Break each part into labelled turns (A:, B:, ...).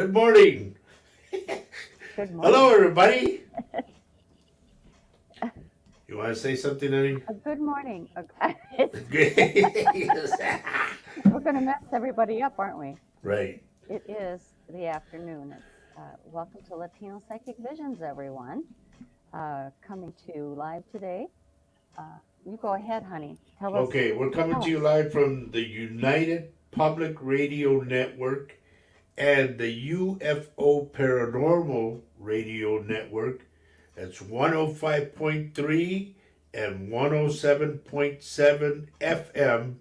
A: Good morning.
B: Good
A: Hello,
B: morning.
A: everybody. You want to say something, honey?
B: Good morning.
A: Yes.
B: We're going to mess everybody up, aren't we?
A: Right.
B: It is the afternoon. It's welcome to Latino Psychic Visions, everyone. Coming to you live today. You go ahead, honey. Tell us.
A: Okay, we're coming
B: Tell
A: to you
B: us.
A: live from the United Public Radio Network and the UFO Paranormal Radio Network. That's 105.3 and 107.7 FM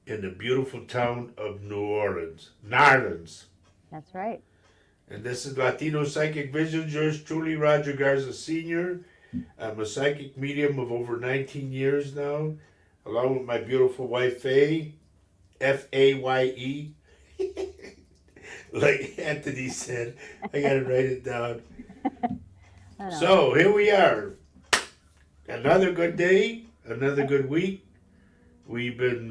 A: in the beautiful town of New Orleans, Narlands.
B: That's right.
A: And this is Latino Psychic Visions, yours truly, Roger Garza Sr. I'm a psychic medium of over 19 years now, along with my beautiful wife, Faye, Faye. Like Anthony said, I gotta write it down.
B: I know.
A: So here we are. Another good day, another good week. We've been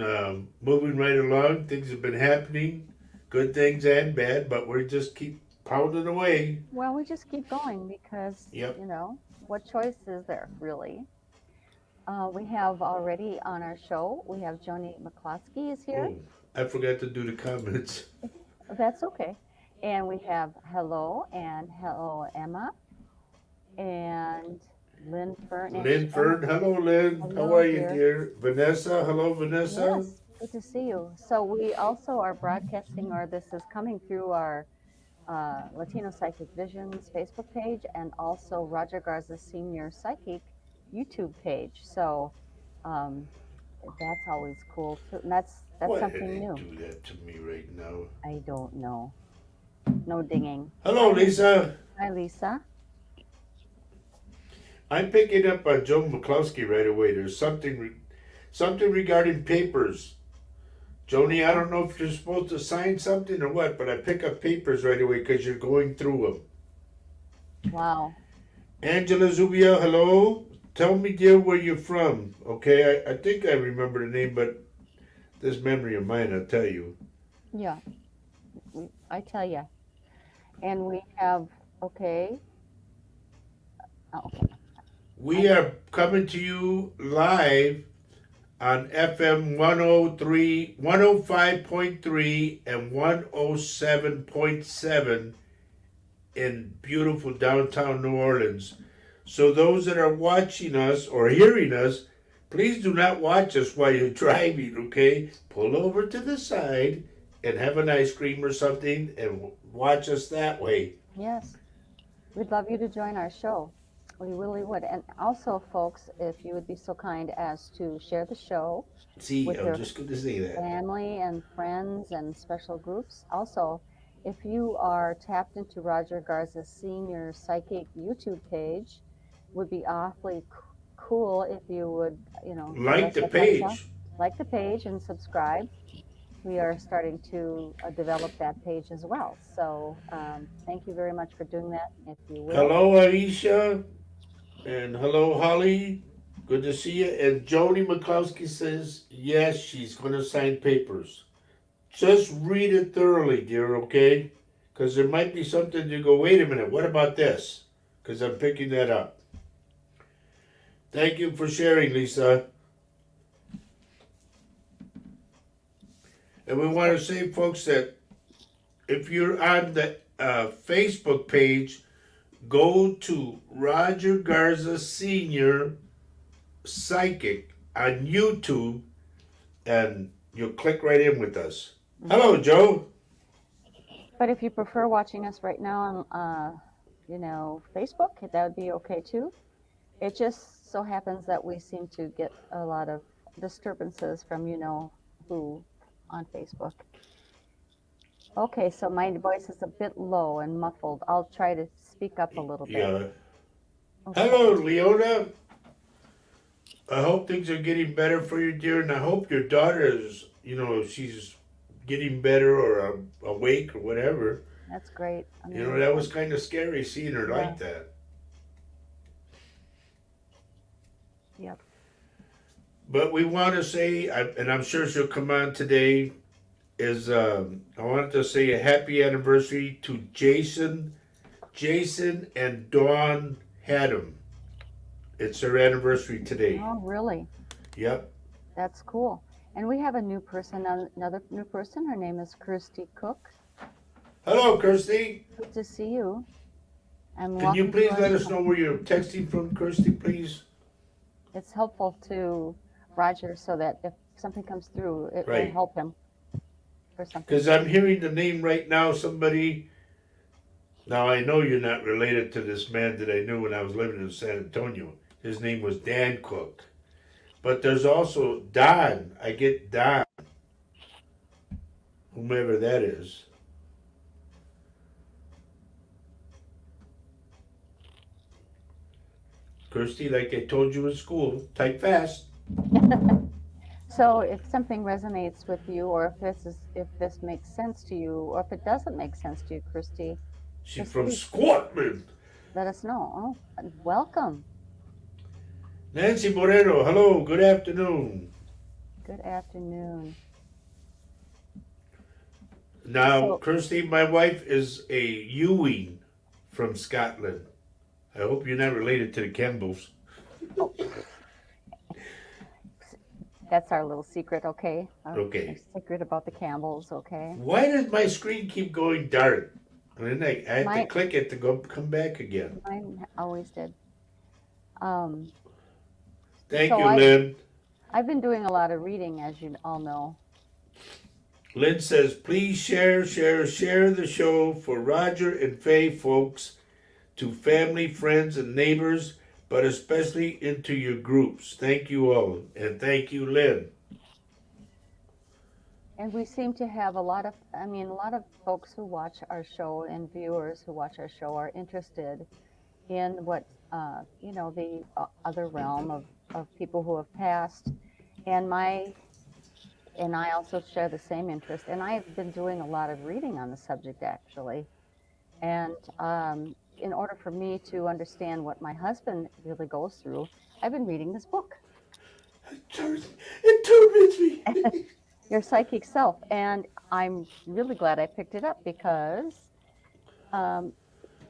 A: moving right along. Things have been happening, good things and bad, but we just keep pounding away.
B: Well, we just keep going because,
A: Yep.
B: what choice is there, really? We have already on our show, we have Joni McCloskey is here.
A: Oh, I forgot to do the comments.
B: That's okay. And we have hello Emma and Lynn Fern.
A: Lynn Fern, hello Lynn.
B: Hello,
A: How are you,
B: dear.
A: dear? Vanessa, hello Vanessa.
B: Yes, good to see you. So we also are broadcasting, or this is coming through our Latino Psychic Visions Facebook page and also Roger Garza Senior Psychic YouTube page. So that's always cool too. And that's
A: Why
B: something
A: did
B: new.
A: they do that to me right now?
B: I don't know. No dinging.
A: Hello Lisa.
B: Hi, Lisa.
A: I'm picking up on Joe McCloskey right away. There's something regarding papers. Joni, I don't know if you're supposed to sign something or what, but I pick up papers right away because you're going through them.
B: Wow.
A: Angela Zubia, hello. Tell me, dear, where you're from. Okay, I think I remember the name, but this memory of mine, I'll tell you.
B: Yeah, I tell you. And we have, okay. Okay.
A: We are coming to you live on FM 103, 105.3 and 107.7 in beautiful downtown New Orleans. So those that are watching us or hearing us, please do not watch us while you're driving, okay? Pull over to the side and have an ice cream or something and watch us that way.
B: Yes. We'd love you to join our show. We really would. And also, folks, if you would be so kind as to share the show
A: See,
B: with
A: I'm
B: your
A: just going to say that.
B: family and friends and special groups. Also, if you are tapped into Roger Garza Senior Psychic YouTube page, would be awfully cool if you would,
A: Like
B: give
A: the
B: us a thumbs up.
A: page.
B: Like the page and subscribe. We are starting to develop that page as well. So thank you very much for doing that, if you will.
A: Hello, Aisha. And hello, Holly. Good to see you. And Joni McCloskey says, yes, she's going to sign papers. Just read it thoroughly, dear, okay? Because there might be something you go, wait a minute, what about this? Because I'm picking that up. Thank you for sharing, Lisa. And we want to say, folks, that if you're on the Facebook page, go to Roger Garza Senior Psychic on YouTube and you'll click right in with us. Hello, Joe.
B: But if you prefer watching us right now on, Facebook, that would be okay too. It just so happens that we seem to get a lot of disturbances from who on Facebook. Okay, so my voice is a bit low and muffled. I'll try to speak up a little bit.
A: Yeah.
B: Okay.
A: Hello, Leona. I hope things are getting better for you, dear, and I hope your daughter is, she's getting better or awake or whatever.
B: That's great.
A: That was kind of scary seeing her like that.
B: Yep.
A: But we want to say, and I'm sure she'll come on today, is I wanted to say a happy anniversary to Jason and Dawn Haddam. It's their anniversary today.
B: Oh, really?
A: Yep.
B: That's cool. And we have a new person, another new person. Her name is Kirsty Cook.
A: Hello, Kirsty.
B: Good to see you. And
A: Can you
B: welcome to
A: please
B: our
A: let us
B: show.
A: know where you're texting from, Kirsty, please?
B: It's helpful to Roger so that if something comes through, it will
A: Right.
B: help him for something.
A: Because I'm hearing the name right now, somebody. Now, I know you're not related to this man that I knew when I was living in San Antonio. His name was Dan Cook. But there's also Don. I get Don, whomever that is. Kirsty, like I told you in school, type fast.
B: So if something resonates with you, or if this makes sense to you, or if it doesn't make sense to you, Kirsty,
A: She's
B: just
A: from
B: please
A: Scotland.
B: let us know. Oh, welcome.
A: Nancy Moreno, hello, good afternoon.
B: Good afternoon.
A: Now,
B: So
A: Kirsty, my wife is a Ewing from Scotland. I hope you're not related to the Campbells.
B: oh, that's our little secret, okay? Our
A: Okay.
B: secret about the Campbells, okay?
A: Why does my screen keep going dark? And then I have to
B: Mine,
A: click it to come back again.
B: mine always did. Um,
A: Thank
B: so
A: you, Lynn.
B: I've been doing a lot of reading, as you all know.
A: Lynn says, please share the show for Roger and Faye folks to family, friends, and neighbors, but especially into your groups. Thank you all. And thank you, Lynn.
B: And we seem to have a lot of, I mean, a lot of folks who watch our show and viewers who watch our show are interested in what, the other realm of people who have passed. And I also share the same interest. And I have been doing a lot of reading on the subject, actually. And in order for me to understand what my husband really goes through, I've been reading this book,
A: It torments me.
B: Your Psychic Self. And I'm really glad I picked it up because, um,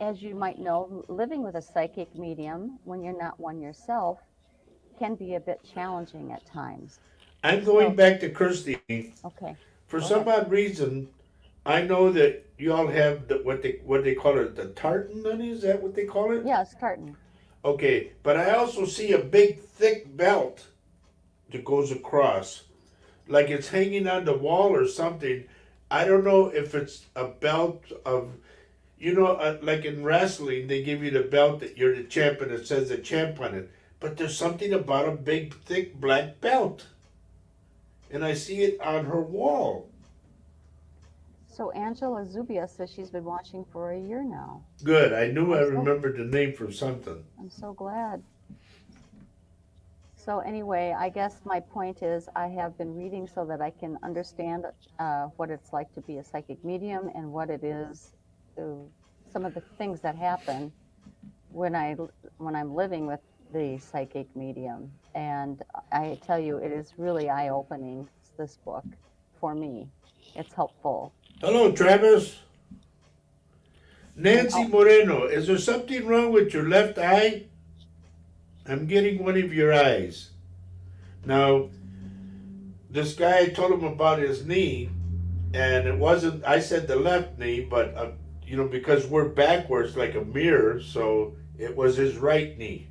B: as you might know, living with a psychic medium when you're not one yourself can be a bit challenging at times.
A: I'm going
B: So,
A: back to Kirsty.
B: okay,
A: For
B: go
A: some
B: ahead.
A: odd reason, I know that you all have what they call it, the tartan honey. Is that what they call it?
B: Yes, tartan.
A: Okay, but I also see a big thick belt that goes across, like it's hanging on the wall or something. I don't know if it's a belt of, like in wrestling, they give you the belt that you're the champ and it says the champ on it. But there's something about a big thick black belt, and I see it on her wall.
B: So Angela Zubia says she's been watching for a year now.
A: Good. I knew I
B: I'm so
A: remembered the name from something.
B: I'm so glad. So anyway, I guess my point is I have been reading so that I can understand what it's like to be a psychic medium and what it is, uh, some of the things that happen when I'm living with the psychic medium. And I tell you, it is really eye-opening, this book, for me. It's helpful.
A: Hello, Travis.
B: And
A: Nancy Moreno, is there something wrong with your left eye? I'm getting one of your eyes. Now, this guy told him about his knee, and it wasn't, I said the left knee, but, because we're backwards like a mirror, so it was his right knee.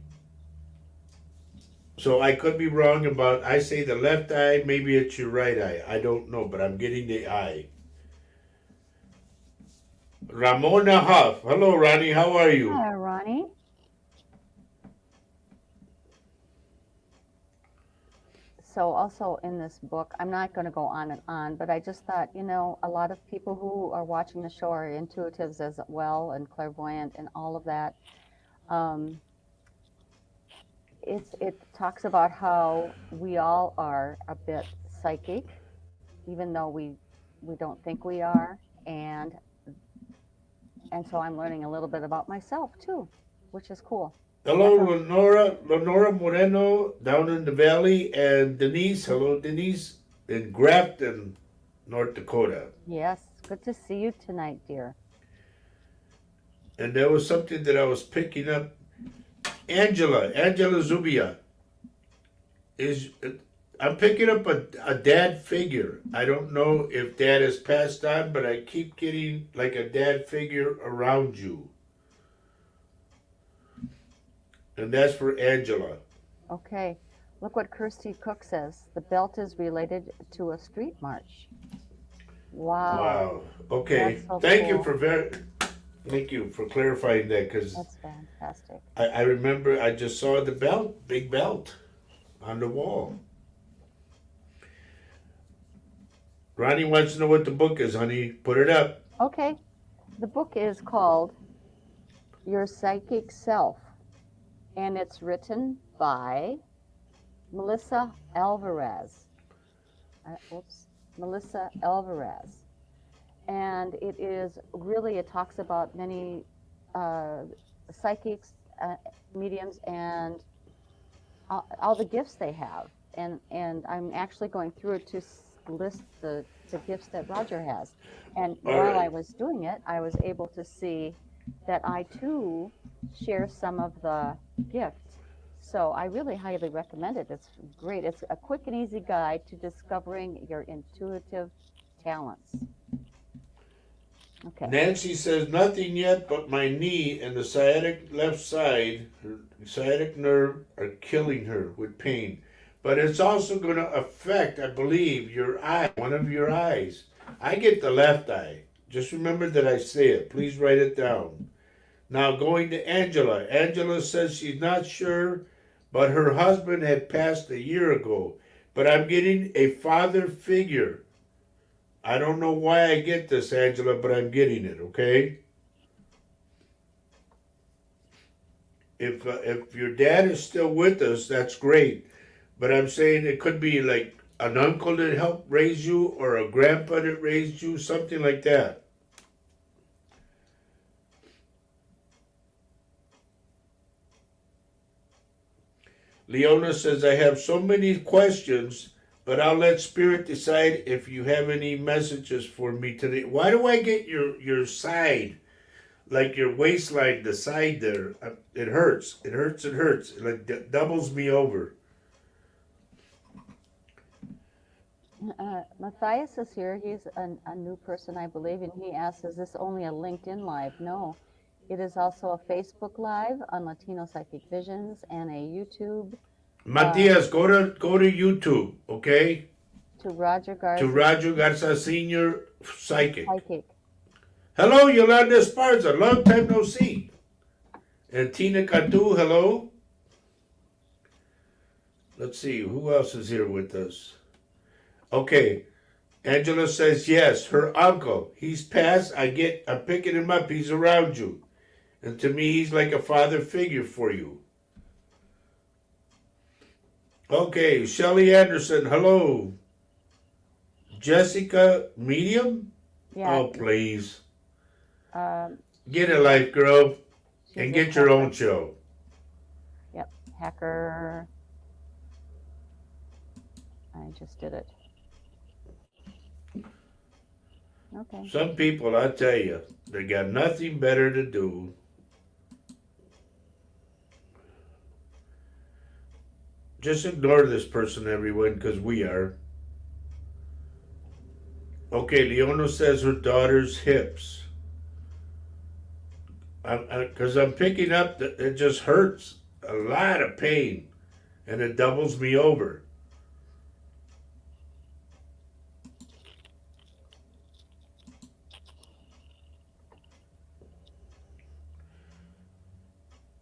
A: So I could be wrong about, I say the left eye, maybe it's your right eye. I don't know, but I'm getting the eye. Ramona Huff. Hello, Ronnie. How are you?
B: hi, Ronnie. So also in this book, I'm not going to go on and on, but I just thought, a lot of people who are watching the show are intuitives as well and clairvoyant and all of that. Um, it talks about how we all are a bit psychic, even though we don't think we are, and so I'm learning a little bit about myself too, which is cool.
A: Hello,
B: Definitely.
A: Lenora Moreno down in the valley, and Denise. Hello, Denise in Grafton, North Dakota.
B: Yes, good to see you tonight, dear.
A: And there was something that I was picking up. Angela Zubia is. I'm picking up a dad figure. I don't know if dad has passed on, but I keep getting like a dad figure around you. And that's for Angela.
B: Okay, look what Kirsty Cook says. The belt is related to a street march. Wow.
A: Wow. Okay.
B: That's so
A: Thank you
B: cool.
A: for Thank you for clarifying that, because
B: That's fantastic.
A: I remember I just saw the belt, big belt, on the wall. Ronnie wants to know what the book is, honey. Put it up.
B: Okay, the book is called Your Psychic Self, and it's written by Melissa Alvarez. Melissa Alvarez. And it is really, it talks about many psychics, mediums, and all the gifts they have. And I'm actually going through it to list the gifts that Roger has. And while I was doing it, I was able to see that I too share some of the gifts. So I really highly recommend it. It's great. It's a quick and easy guide to discovering your intuitive talents. Okay.
A: Nancy says nothing yet, but my knee and the sciatic left side, her sciatic nerve, are killing her with pain. But it's also going to affect, I believe, your eye, one of your eyes. I get the left eye. Just remember that I say it. Please write it down. Now going to Angela. Angela says she's not sure, but her husband had passed a year ago. But I'm getting a father figure. I don't know why I get this, Angela, but I'm getting it, okay? If your dad is still with us, that's great. But I'm saying it could be like an uncle that helped raise you or a grandpa that raised you, something like that. Leona says, I have so many questions, but I'll let Spirit decide if you have any messages for me today. Why do I get your side, like your waistline, the side there? It hurts. It hurts. It hurts. It like doubles me over.
B: Matthias is here. He's a new person, I believe, and he asks, is this only a LinkedIn Live? No. It is also a Facebook Live on Latino Psychic Visions and a YouTube.
A: Matias, go to YouTube, okay?
B: To Roger Garza.
A: To Roger Garza Senior Psychic.
B: Psychic.
A: Hello, Yolanda Esparza. Long time no see. And Tina Cantu, hello. Let's see, who else is here with us? Okay. Angela says yes, her uncle. He's passed. I'm picking him up. He's around you. And to me, he's like a father figure for you. Okay, Shelly Anderson, hello. Jessica Medium?
B: Yeah.
A: Oh, please. Get a life, girl, and get your own show.
B: Yep, hacker. I just did it. Okay.
A: Some people, I tell you, they got nothing better to do. Just ignore this person, everyone, because we are. Okay, Leona says her daughter's hips. Because I'm picking up that it just hurts. A lot of pain. And it doubles me over.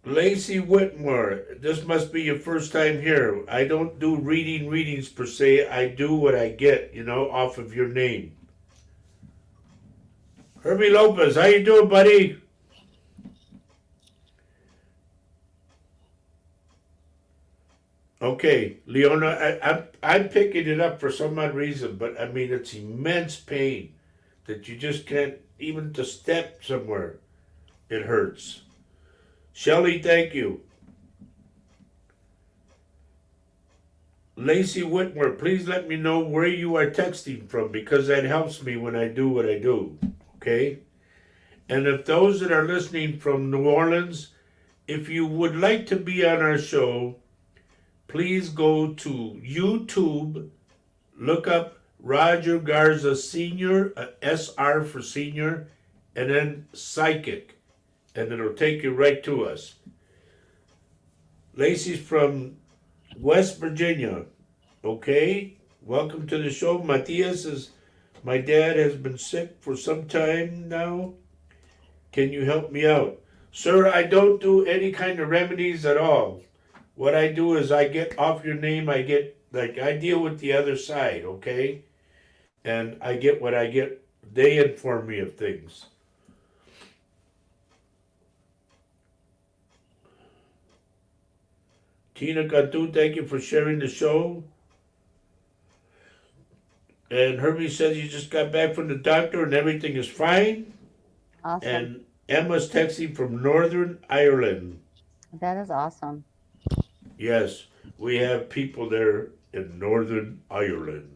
A: Lacey Whitmore, this must be your first time here. I don't do readings per se. I do what I get, off of your name. Herbie Lopez, how you doing, buddy? Okay, Leona, I'm picking it up for some odd reason, but I mean, it's immense pain that you just can't, even to step somewhere, it hurts. Shelley, thank you. Lacey Whitmore, please let me know where you are texting from because that helps me when I do what I do. Okay? And if those that are listening from New Orleans, if you would like to be on our show, please go to YouTube, look up Roger Garza Sr., SR for senior, and then psychic, and it'll take you right to us. Lacey's from West Virginia. Okay, welcome to the show. Matias is, my dad has been sick for some time now. Can you help me out? Sir, I don't do any kind of remedies at all. What I do is I get off your name, I deal with the other side, okay? And I get what I get. They inform me of things. Tina Catu, thank you for sharing the show. And Herbie says you just got back from the doctor and everything is fine.
B: Awesome.
A: And Emma's texting from Northern Ireland.
B: That is awesome.
A: Yes, we have people there in Northern Ireland.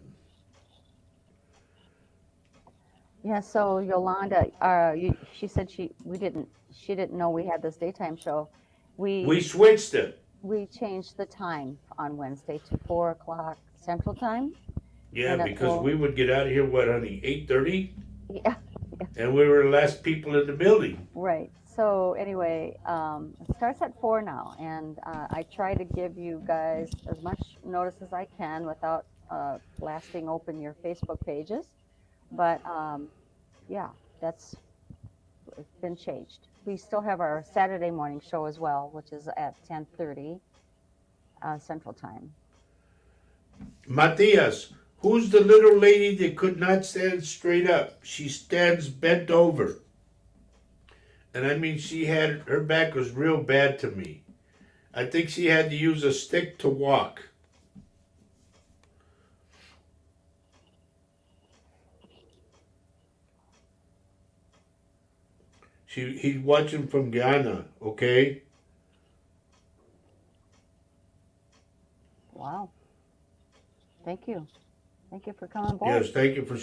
B: Yeah, so Yolanda, she said she didn't know we had this daytime show.
A: We switched it.
B: We changed the time on Wednesday to 4 o'clock Central Time.
A: Yeah,
B: And
A: because we would get out of here, what, honey, 8:30?
B: Yeah,
A: And we were the last people in the building.
B: right. So anyway, it starts at 4 now, and I try to give you guys as much notice as I can without blasting open your Facebook pages. But yeah, it's been changed. We still have our Saturday morning show as well, which is at 10:30 Central Time.
A: Matias, who's the little lady that could not stand straight up? She stands bent over. And I mean, her back was real bad to me. I think she had to use a stick to walk. He's watching from Guyana, okay?
B: Wow. Thank you. Thank you for coming aboard.
A: Yes, thank you for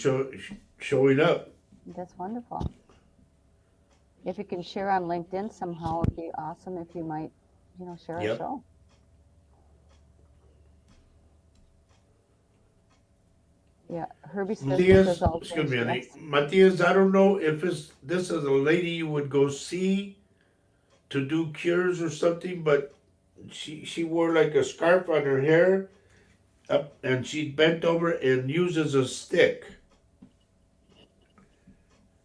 A: showing up.
B: That's wonderful. If you can share on LinkedIn somehow, it'd be awesome if you might, share our show. Yeah, Herbie says
A: Matias, excuse me, honey. Matias, I don't know if this is a lady you would go see to do cures or something, but she wore like a scarf on her hair, up, and she bent over and uses a stick.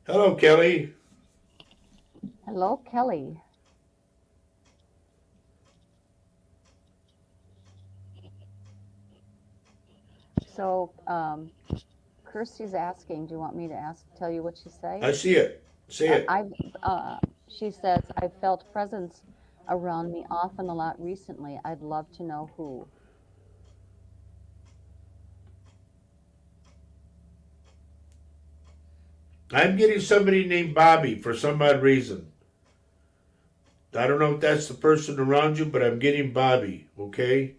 A: Hello, Kelly.
B: Hello, Kelly. So, Kirsty's asking, do you want me to tell you what she's saying?
A: I see it. Say it.
B: She says, I've felt presence around me often a lot recently. I'd love to know who.
A: I'm getting somebody named Bobby for some odd reason. I don't know if that's the person around you, but I'm getting Bobby, okay?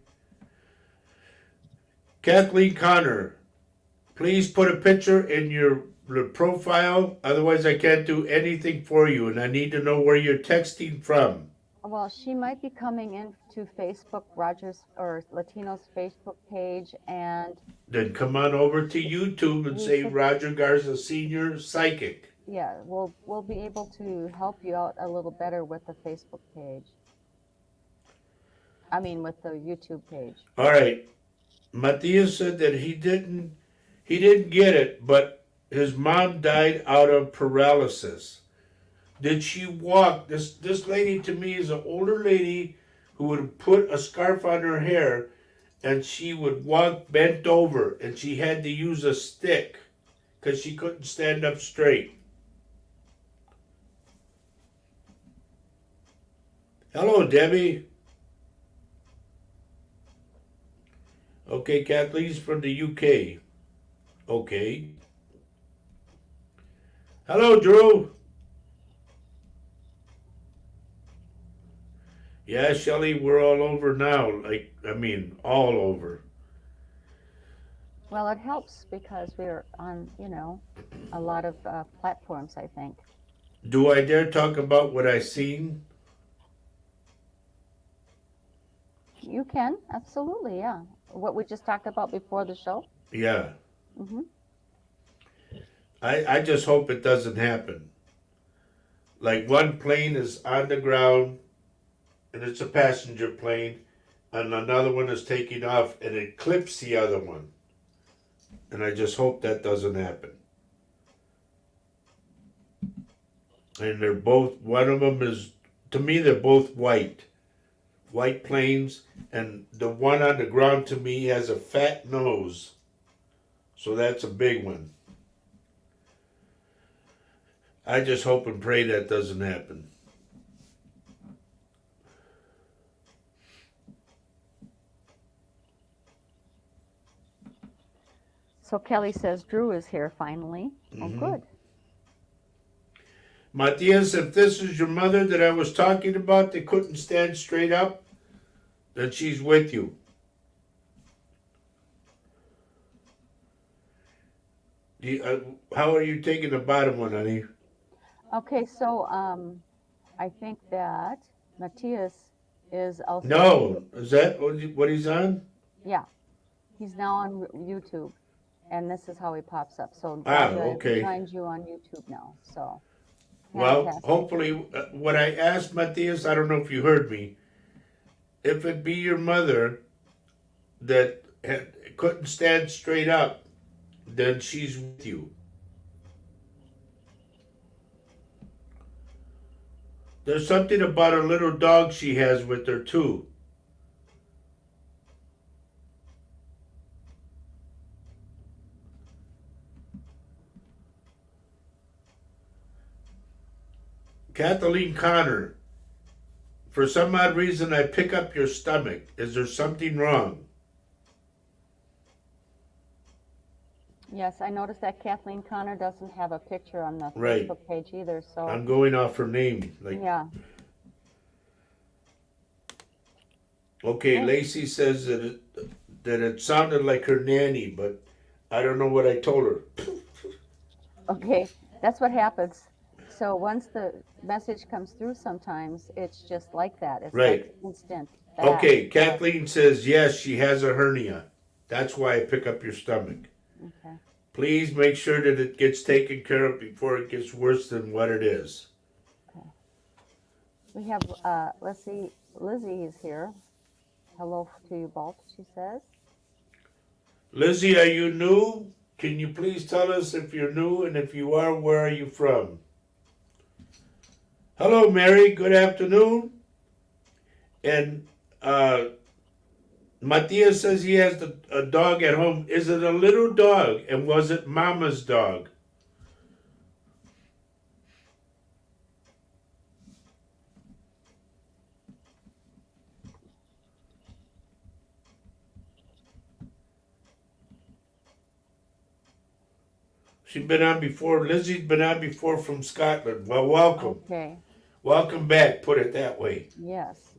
A: Kathleen Connor, please put a picture in your profile, otherwise I can't do anything for you, and I need to know where you're texting from.
B: Well, she might be coming into Facebook, Rogers or Latino's Facebook page, and
A: then come on over to YouTube and say Roger Garza Senior Psychic.
B: Yeah, we'll be able to help you out a little better with the Facebook page. I mean, with the YouTube page.
A: All right. Matias said that he didn't get it, but his mom died out of paralysis. Did she walk? This lady to me is an older lady who would put a scarf on her hair and she would walk bent over and she had to use a stick because she couldn't stand up straight. Hello, Debbie. Okay, Kathleen's from the UK. Okay. Hello, Drew. Yeah, Shelley, we're all over now. All over.
B: Well, it helps because we're on, a lot of platforms, I think.
A: Do I dare talk about what I seen?
B: You can, absolutely, yeah. What we just talked about before the show.
A: Yeah.
B: Hmm.
A: I just hope it doesn't happen. Like one plane is on the ground and it's a passenger plane, and another one is taking off and it clips the other one. And I just hope that doesn't happen. And they're both, one of them is, to me, they're both white planes, and the one on the ground to me has a fat nose. So that's a big one. I just hope and pray that doesn't happen.
B: So Kelly says Drew is here finally. Oh,
A: Mhm.
B: good.
A: Matias, if this is your mother that I was talking about that couldn't stand straight up, then she's with you. How are you taking the bottom one, honey?
B: Okay, so I think that Matthias is also,
A: No, is that what he's on?
B: yeah, he's now on YouTube, and this is how he pops up. So
A: Ah,
B: glad I
A: okay.
B: joined you on YouTube now. So
A: Well,
B: fantastic.
A: hopefully, what I asked Matias, I don't know if you heard me. If it be your mother that couldn't stand straight up, then she's with you. There's something about a little dog she has with her too. Kathleen Connor, for some odd reason I pick up your stomach. Is there something wrong?
B: Yes, I noticed that Kathleen Connor doesn't have a picture on the
A: Right.
B: Facebook page either. So
A: I'm going off her name. Like,
B: yeah,
A: okay,
B: oh,
A: Lacey says that it sounded like her nanny, but I don't know what I told her.
B: okay, that's what happens. So once the message comes through, sometimes it's just like that. It's like
A: Right.
B: instant. Fast,
A: Okay,
B: fast.
A: Kathleen says yes, she has a hernia. That's why I pick up your stomach.
B: Okay.
A: Please make sure that it gets taken care of before it gets worse than what it is.
B: Okay. We have, let's see, Lizzie is here. Hello to you both, she says.
A: Lizzie, are you new? Can you please tell us if you're new, and if you are, where are you from? Hello, Mary. Good afternoon. And Matias says he has a dog at home. Is it a little dog? And was it Mama's dog? She's been on before. Lizzie's been on before from Scotland. Well, welcome.
B: Okay,
A: Welcome back, put it that way.
B: yes.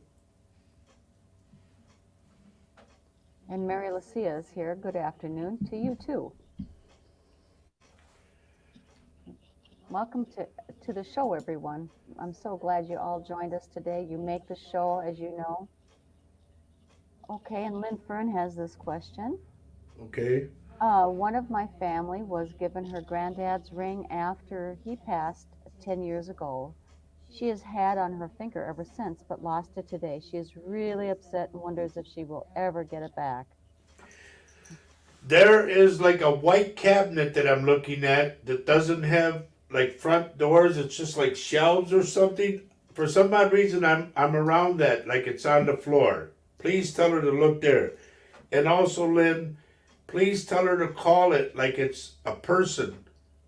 B: And Mary Lucia is here. Good afternoon to you too. Welcome to the show, everyone. I'm so glad you all joined us today. You make the show, as you know. Okay, and Lynn Fern has this question.
A: Okay.
B: One of my family was given her granddad's ring after he passed 10 years ago. She has had on her finger ever since, but lost it today. She is really upset and wonders if she will ever get it back.
A: There is like a white cabinet that I'm looking at that doesn't have like front doors. It's just like shelves or something. For some odd reason, I'm around that, like it's on the floor. Please tell her to look there. And also, Lynn, please tell her to call it like it's a person.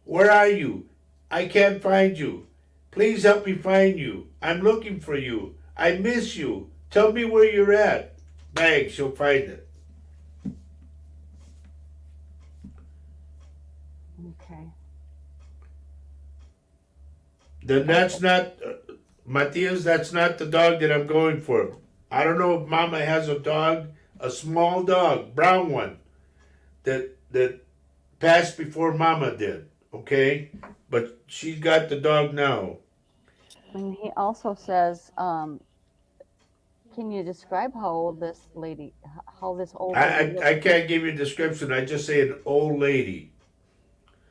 A: Where are you? I can't find you. Please help me find you. I'm looking for you. I miss you. Tell me where you're at. Bang, she'll find it.
B: Okay.
A: Then that's not, Matthias, that's not the dog that I'm going for. I don't know if Mama has a dog, a small dog, brown one, that that passed before Mama did. Okay, but she's got the dog now.
B: And he also says, can you describe how old this lady, how this old
A: I,
B: lady
A: I
B: looks?
A: I can't give you a description. I just say an old lady,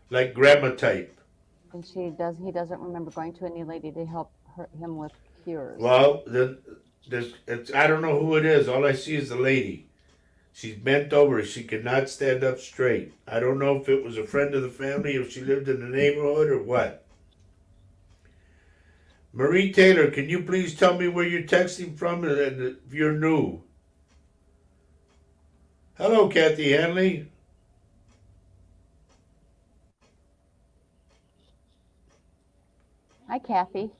A: like grandma type.
B: And he doesn't remember going to any lady to help him with cures.
A: Well, then I don't know who it is. All I see is the lady. She's bent over. She cannot stand up straight. I don't know if it was a friend of the family, if she lived in the neighborhood or what. Marie Taylor, can you please tell me where you're texting from and if you're new? Hello, Kathy Hanley.
B: Hi, Kathy.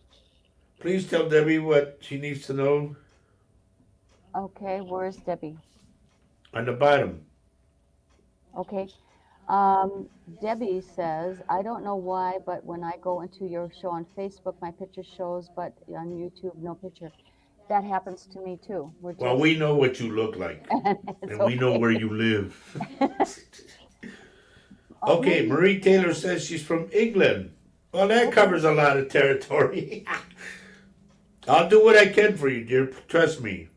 A: Please tell Debbie what she needs to know
B: Okay, where's Debbie?
A: on the bottom.
B: Okay. Debbie says, I don't know why, but when I go into your show on Facebook, my picture shows, but on YouTube, no picture. That happens to me too.
A: Well, we know what you look like,
B: It's
A: and we know
B: okay.
A: where you live.
B: Oh,
A: Okay,
B: maybe.
A: Marie Taylor says she's from England. Well, that
B: Okay.
A: covers a lot of territory. I'll do what I can for you, dear. Trust me.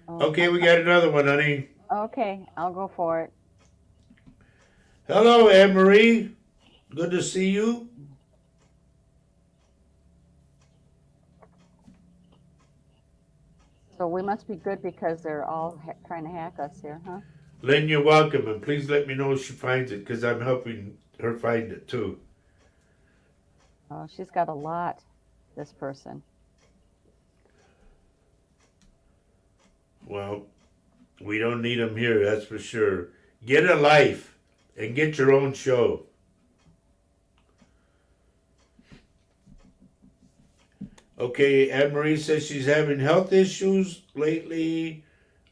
A: Okay, we got another one, honey.
B: Okay, I'll go for it.
A: Hello, Anne Marie. Good to see you.
B: So we must be good because they're all trying to hack us here, huh?
A: Lynn, you're welcome, and please let me know if she finds it, because I'm helping her find it too.
B: Oh, she's got a lot, this person.
A: Well, we don't need them here, that's for sure. Get a life and get your own show. Okay, Anne Marie says she's having health issues lately.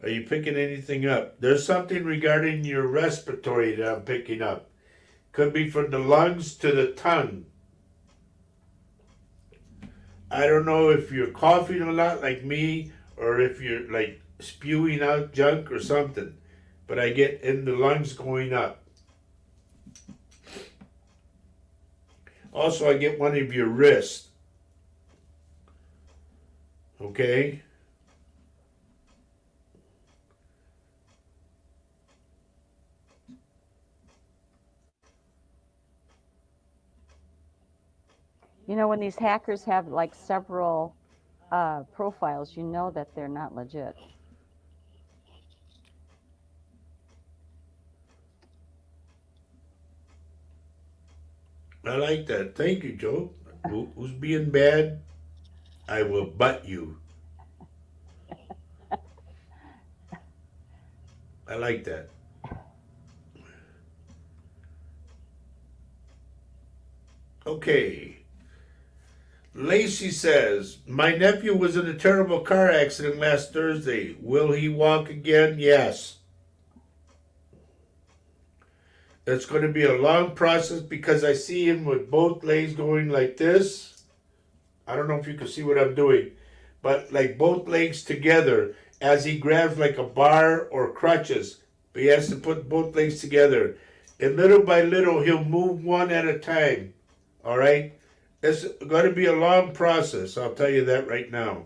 A: Are you picking anything up? There's something regarding your respiratory that I'm picking up. Could be from the lungs to the tongue. I don't know if you're coughing a lot like me or if you're like spewing out junk or something, but I get in the lungs going up. Also, I get one of your wrists. Okay?
B: You know, when these hackers have like several profiles, you know that they're not legit.
A: I like that. Thank you, Joe. Who's being bad? I will butt you. I like that. Okay. Lacey says, my nephew was in a terrible car accident last Thursday. Will he walk again? Yes. It's going to be a long process because I see him with both legs going like this. I don't know if you can see what I'm doing, but like both legs together as he grabs like a bar or crutches. But he has to put both legs together. And little by little, he'll move one at a time. All right? It's going to be a long process. I'll tell you that right now.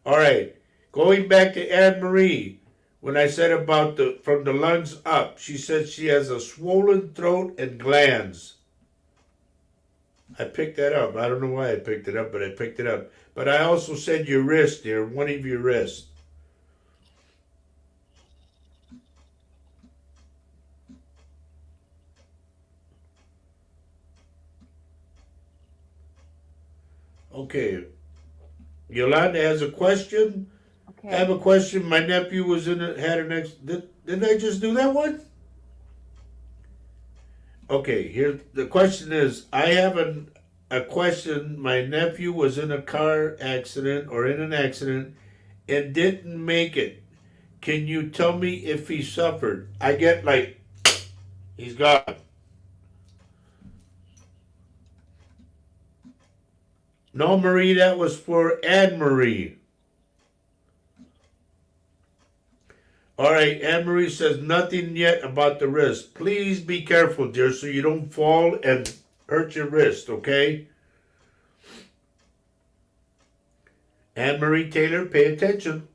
A: All right. Going back to Anne Marie, when I said about from the lungs up, she said she has a swollen throat and glands. I picked that up. I don't know why I picked it up, but I picked it up. But I also said your wrist, dear, one of your wrists. Okay. Yolanda has a question.
B: Okay.
A: I have a question. My nephew was in it, had an ex. Didn't I just do that one? Okay, here the question is, I have a question. My nephew was in a car accident or in an accident and didn't make it. Can you tell me if he suffered? I get like, he's gone. No, Marie, that was for Anne Marie. All right, Anne Marie says nothing yet about the wrist. Please be careful, dear, so you don't fall and hurt your wrist, okay? Anne Marie Taylor, pay attention.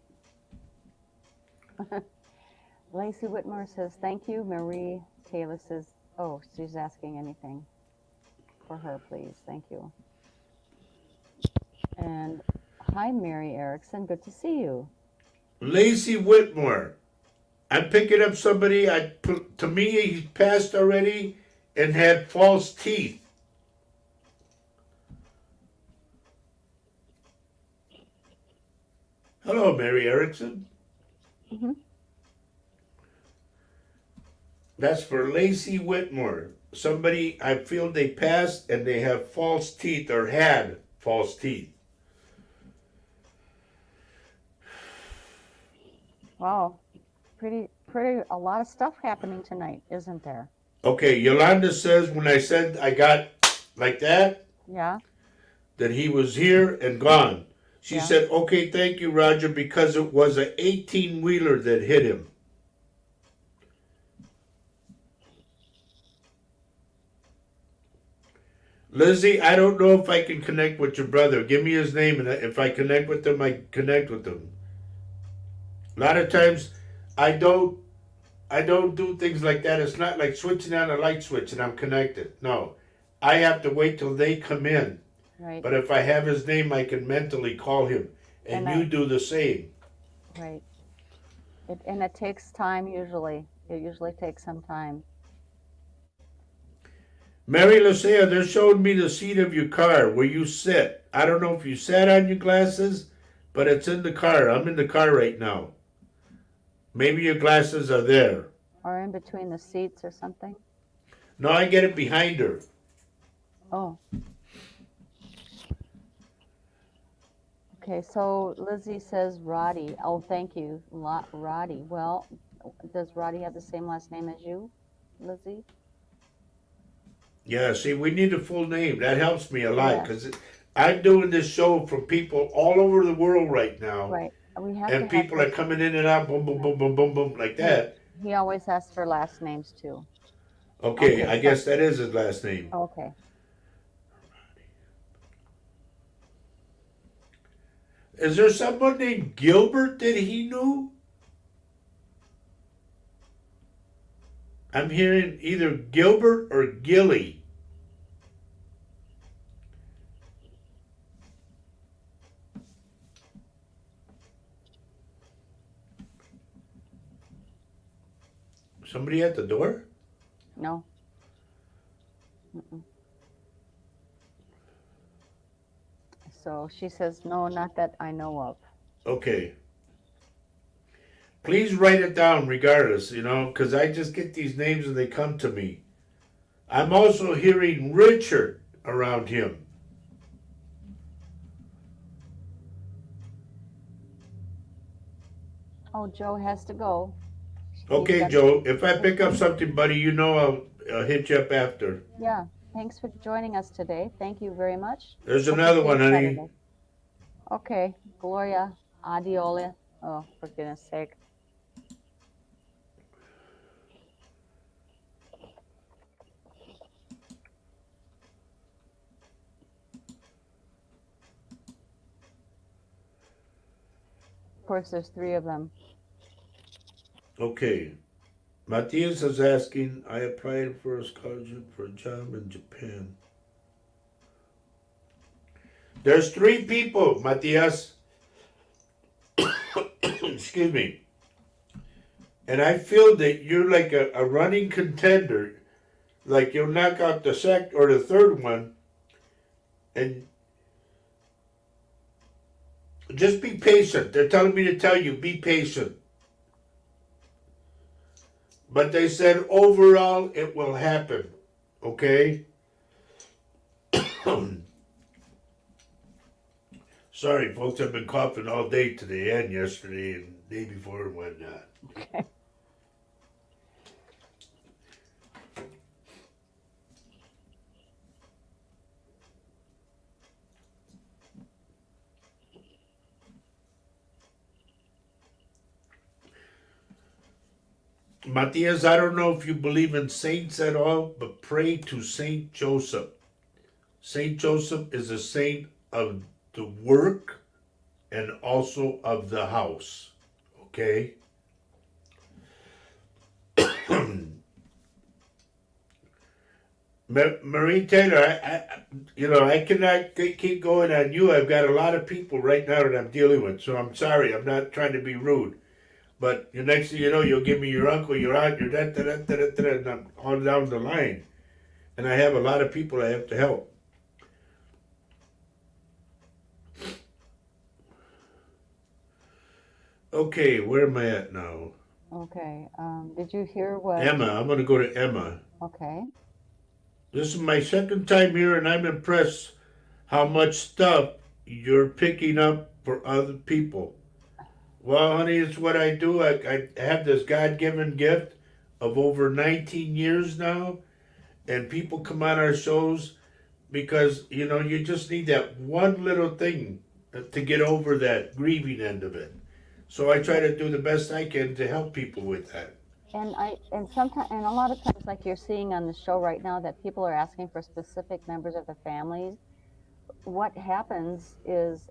B: Lacey Whitmore says, thank you. Marie Taylor says, oh, she's asking anything for her, please. Thank you. And hi, Mary Erickson. Good to see you.
A: Lacey Whitmore. I'm picking up somebody, to me, he passed already and had false teeth. Hello, Mary Erickson.
B: Mm-hmm.
A: That's for Lacey Whitmore. Somebody, I feel they passed and they have false teeth or had false teeth.
B: Wow. Pretty, a lot of stuff happening tonight, isn't there?
A: Okay, Yolanda says when I said I got like that,
B: Yeah.
A: that he was here and gone. She
B: Yeah.
A: said, okay, thank you, Roger, because it was an 18-wheeler that hit him. Lizzie, I don't know if I can connect with your brother. Give me his name, and if I connect with him, I connect with him. A lot of times, I don't do things like that. It's not like switching on a light switch and I'm connected. No, I have to wait till they come in.
B: Right.
A: But if I have his name, I can mentally call him, and you do the same.
B: Right. And it takes time usually. It usually takes some time.
A: Mary Lucia, they're showing me the seat of your car where you sit. I don't know if you sat on your glasses, but it's in the car. I'm in the car right now. Maybe your glasses are there.
B: Or in between the seats or something.
A: No, I get it behind her.
B: Oh. Okay, so Lizzie says Roddy. Oh, thank you, Roddy. Well, does Roddy have the same last name as you, Lizzie?
A: Yeah, see, we need a full name. That helps me a lot because I'm doing this show for people all over the world right now.
B: Right. We have
A: and
B: to
A: people
B: have
A: are coming in and out, boom, boom, boom, boom, boom, boom, like that.
B: He always asks for last names too.
A: Okay, I guess that is his last name.
B: Okay.
A: Is there someone named Gilbert that he knew? I'm hearing either Gilbert or Gilly. Somebody at the door?
B: No. Mm-mm. So she says, no, not that I know of.
A: Okay. Please write it down regardless, because I just get these names and they come to me. I'm also hearing Richard around him.
B: Oh, Joe has to go.
A: Okay, Joe, if I pick up something, buddy, I'll hit you up after.
B: Yeah, thanks for joining us today. Thank you very much.
A: There's another one, honey.
B: Saturday. Okay, Gloria Adiola. Oh, for goodness sake. Of course, there's 3 of them.
A: Okay. Matthias is asking, I applied for a scholarship for a job in Japan. There's 3 people, Matthias. Excuse me. And I feel that you're like a running contender. Like you'll knock out the second or the third one. And just be patient. They're telling me to tell you, be patient. But they said overall it will happen. Okay? Sorry, folks, I've been coughing all day today and yesterday and the day before and whatnot.
B: Okay.
A: Matias, I don't know if you believe in saints at all, but pray to Saint Joseph. Saint Joseph is a saint of the work and also of the house. Okay? Marie Taylor, I cannot keep going on you. I've got a lot of people right now that I'm dealing with, so I'm sorry. I'm not trying to be rude. But the next thing you know, you'll give me your uncle, your aunt, your da da da da da da, and I'm on down the line. And I have a lot of people I have to help. Okay, where am I at now?
B: Okay. Did you hear what?
A: Emma, I'm going to go to Emma.
B: Okay.
A: This is my second time here, and I'm impressed how much stuff you're picking up for other people. Well, honey, it's what I do. I have this God given gift of over 19 years now, and people come on our shows because, you just need that one little thing to get over that grieving end of it. So I try to do the best I can to help people with that.
B: And sometimes and a lot of times, like you're seeing on the show right now, that people are asking for specific members of the families. What happens is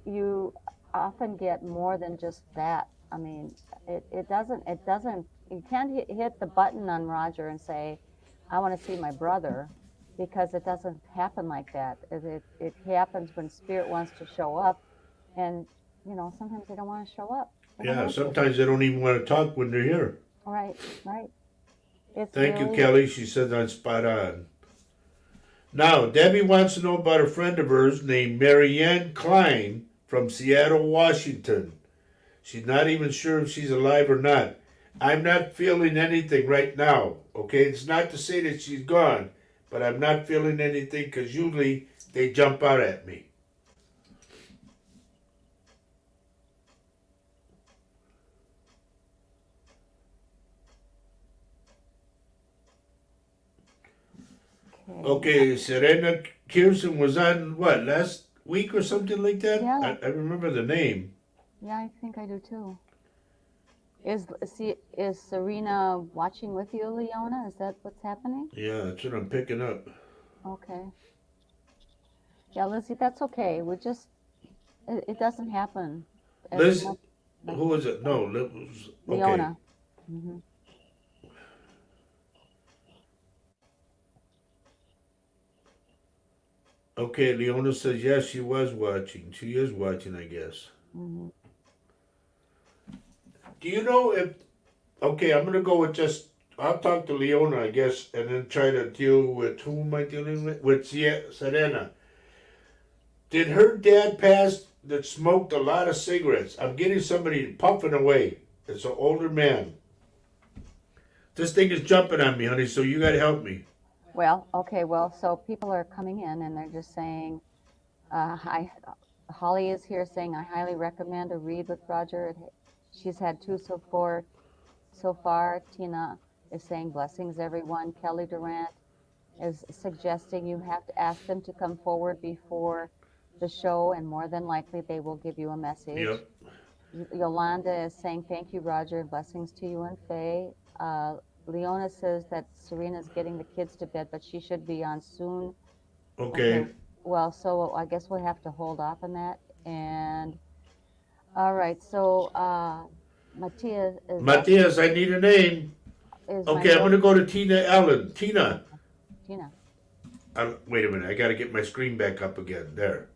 B: you often get more than just that. I mean, it doesn't you can't hit the button on Roger and say, I want to see my brother, because it doesn't happen like that. It happens when spirit wants to show up, and sometimes they don't want to show up.
A: Yeah, sometimes they don't even want to talk when they're here.
B: Right, right. It's
A: Thank you,
B: really,
A: Kelly. She said I'm spot on. Now, Debbie wants to know about a friend of hers named Marianne Klein from Seattle, Washington. She's not even sure if she's alive or not. I'm not feeling anything right now, okay? It's not to say that she's gone, but I'm not feeling anything because usually they jump out at me. Okay, Serena Kirsten was on what, last week or something like that?
B: Yeah.
A: I remember the name.
B: Yeah, I think I do too. Is Serena watching with you, Leona? Is that what's happening?
A: Yeah, that's what I'm picking up.
B: Okay. Yeah, Lizzie, that's okay. It doesn't happen as
A: Liz,
B: much like
A: who was it? No, it was, okay.
B: Leona. Hmm.
A: Okay, Leona says yes, she was watching. She is watching, I guess.
B: Hmm.
A: Do you know if? Okay, I'm gonna go with just. I'll talk to Leona, I guess, and then try to deal with who am I dealing with? With Serena. Did her dad pass that smoked a lot of cigarettes? I'm getting somebody puffing away. It's an older man. This thing is jumping on me, honey. So you gotta help me.
B: Well, okay. Well, so people are coming in and they're just saying, "Hi, Holly is here saying I highly recommend a read with Roger. She's had two so far. Tina is saying blessings, everyone. Kelly Durant is suggesting you have to ask them to come forward before the show, and more than likely they will give you a message.
A: Yep.
B: Yolanda is saying thank you, Roger, and blessings to you and Faye. Leona says that Serena's getting the kids to bed, but she should be on soon.
A: Okay.
B: Well, so I guess we'll have to hold off on that. And all right, so Matthias is
A: Matthias, I need a name.
B: is
A: Okay, I'm
B: my
A: gonna go to Tina Allen. Tina.
B: Tina.
A: Wait a minute, I gotta get my screen back up again. There.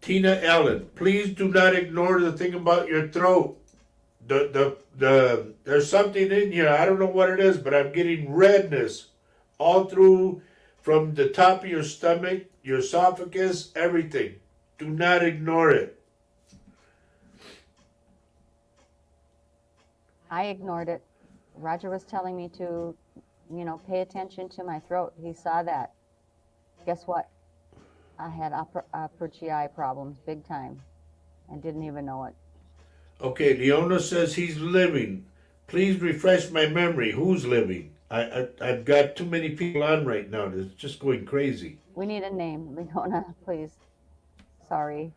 A: Tina Allen, please do not ignore the thing about your throat. There's something in here. I don't know what it is, but I'm getting redness all through from the top of your stomach, your esophagus, everything. Do not ignore it.
B: I ignored it. Roger was telling me to, pay attention to my throat. He saw that. Guess what? I had upper GI problems big time and didn't even know it.
A: Okay, Leona says he's living. Please refresh my memory. Who's living? I've got too many people on right now. It's just going crazy.
B: We need a name, Leona, please. Sorry.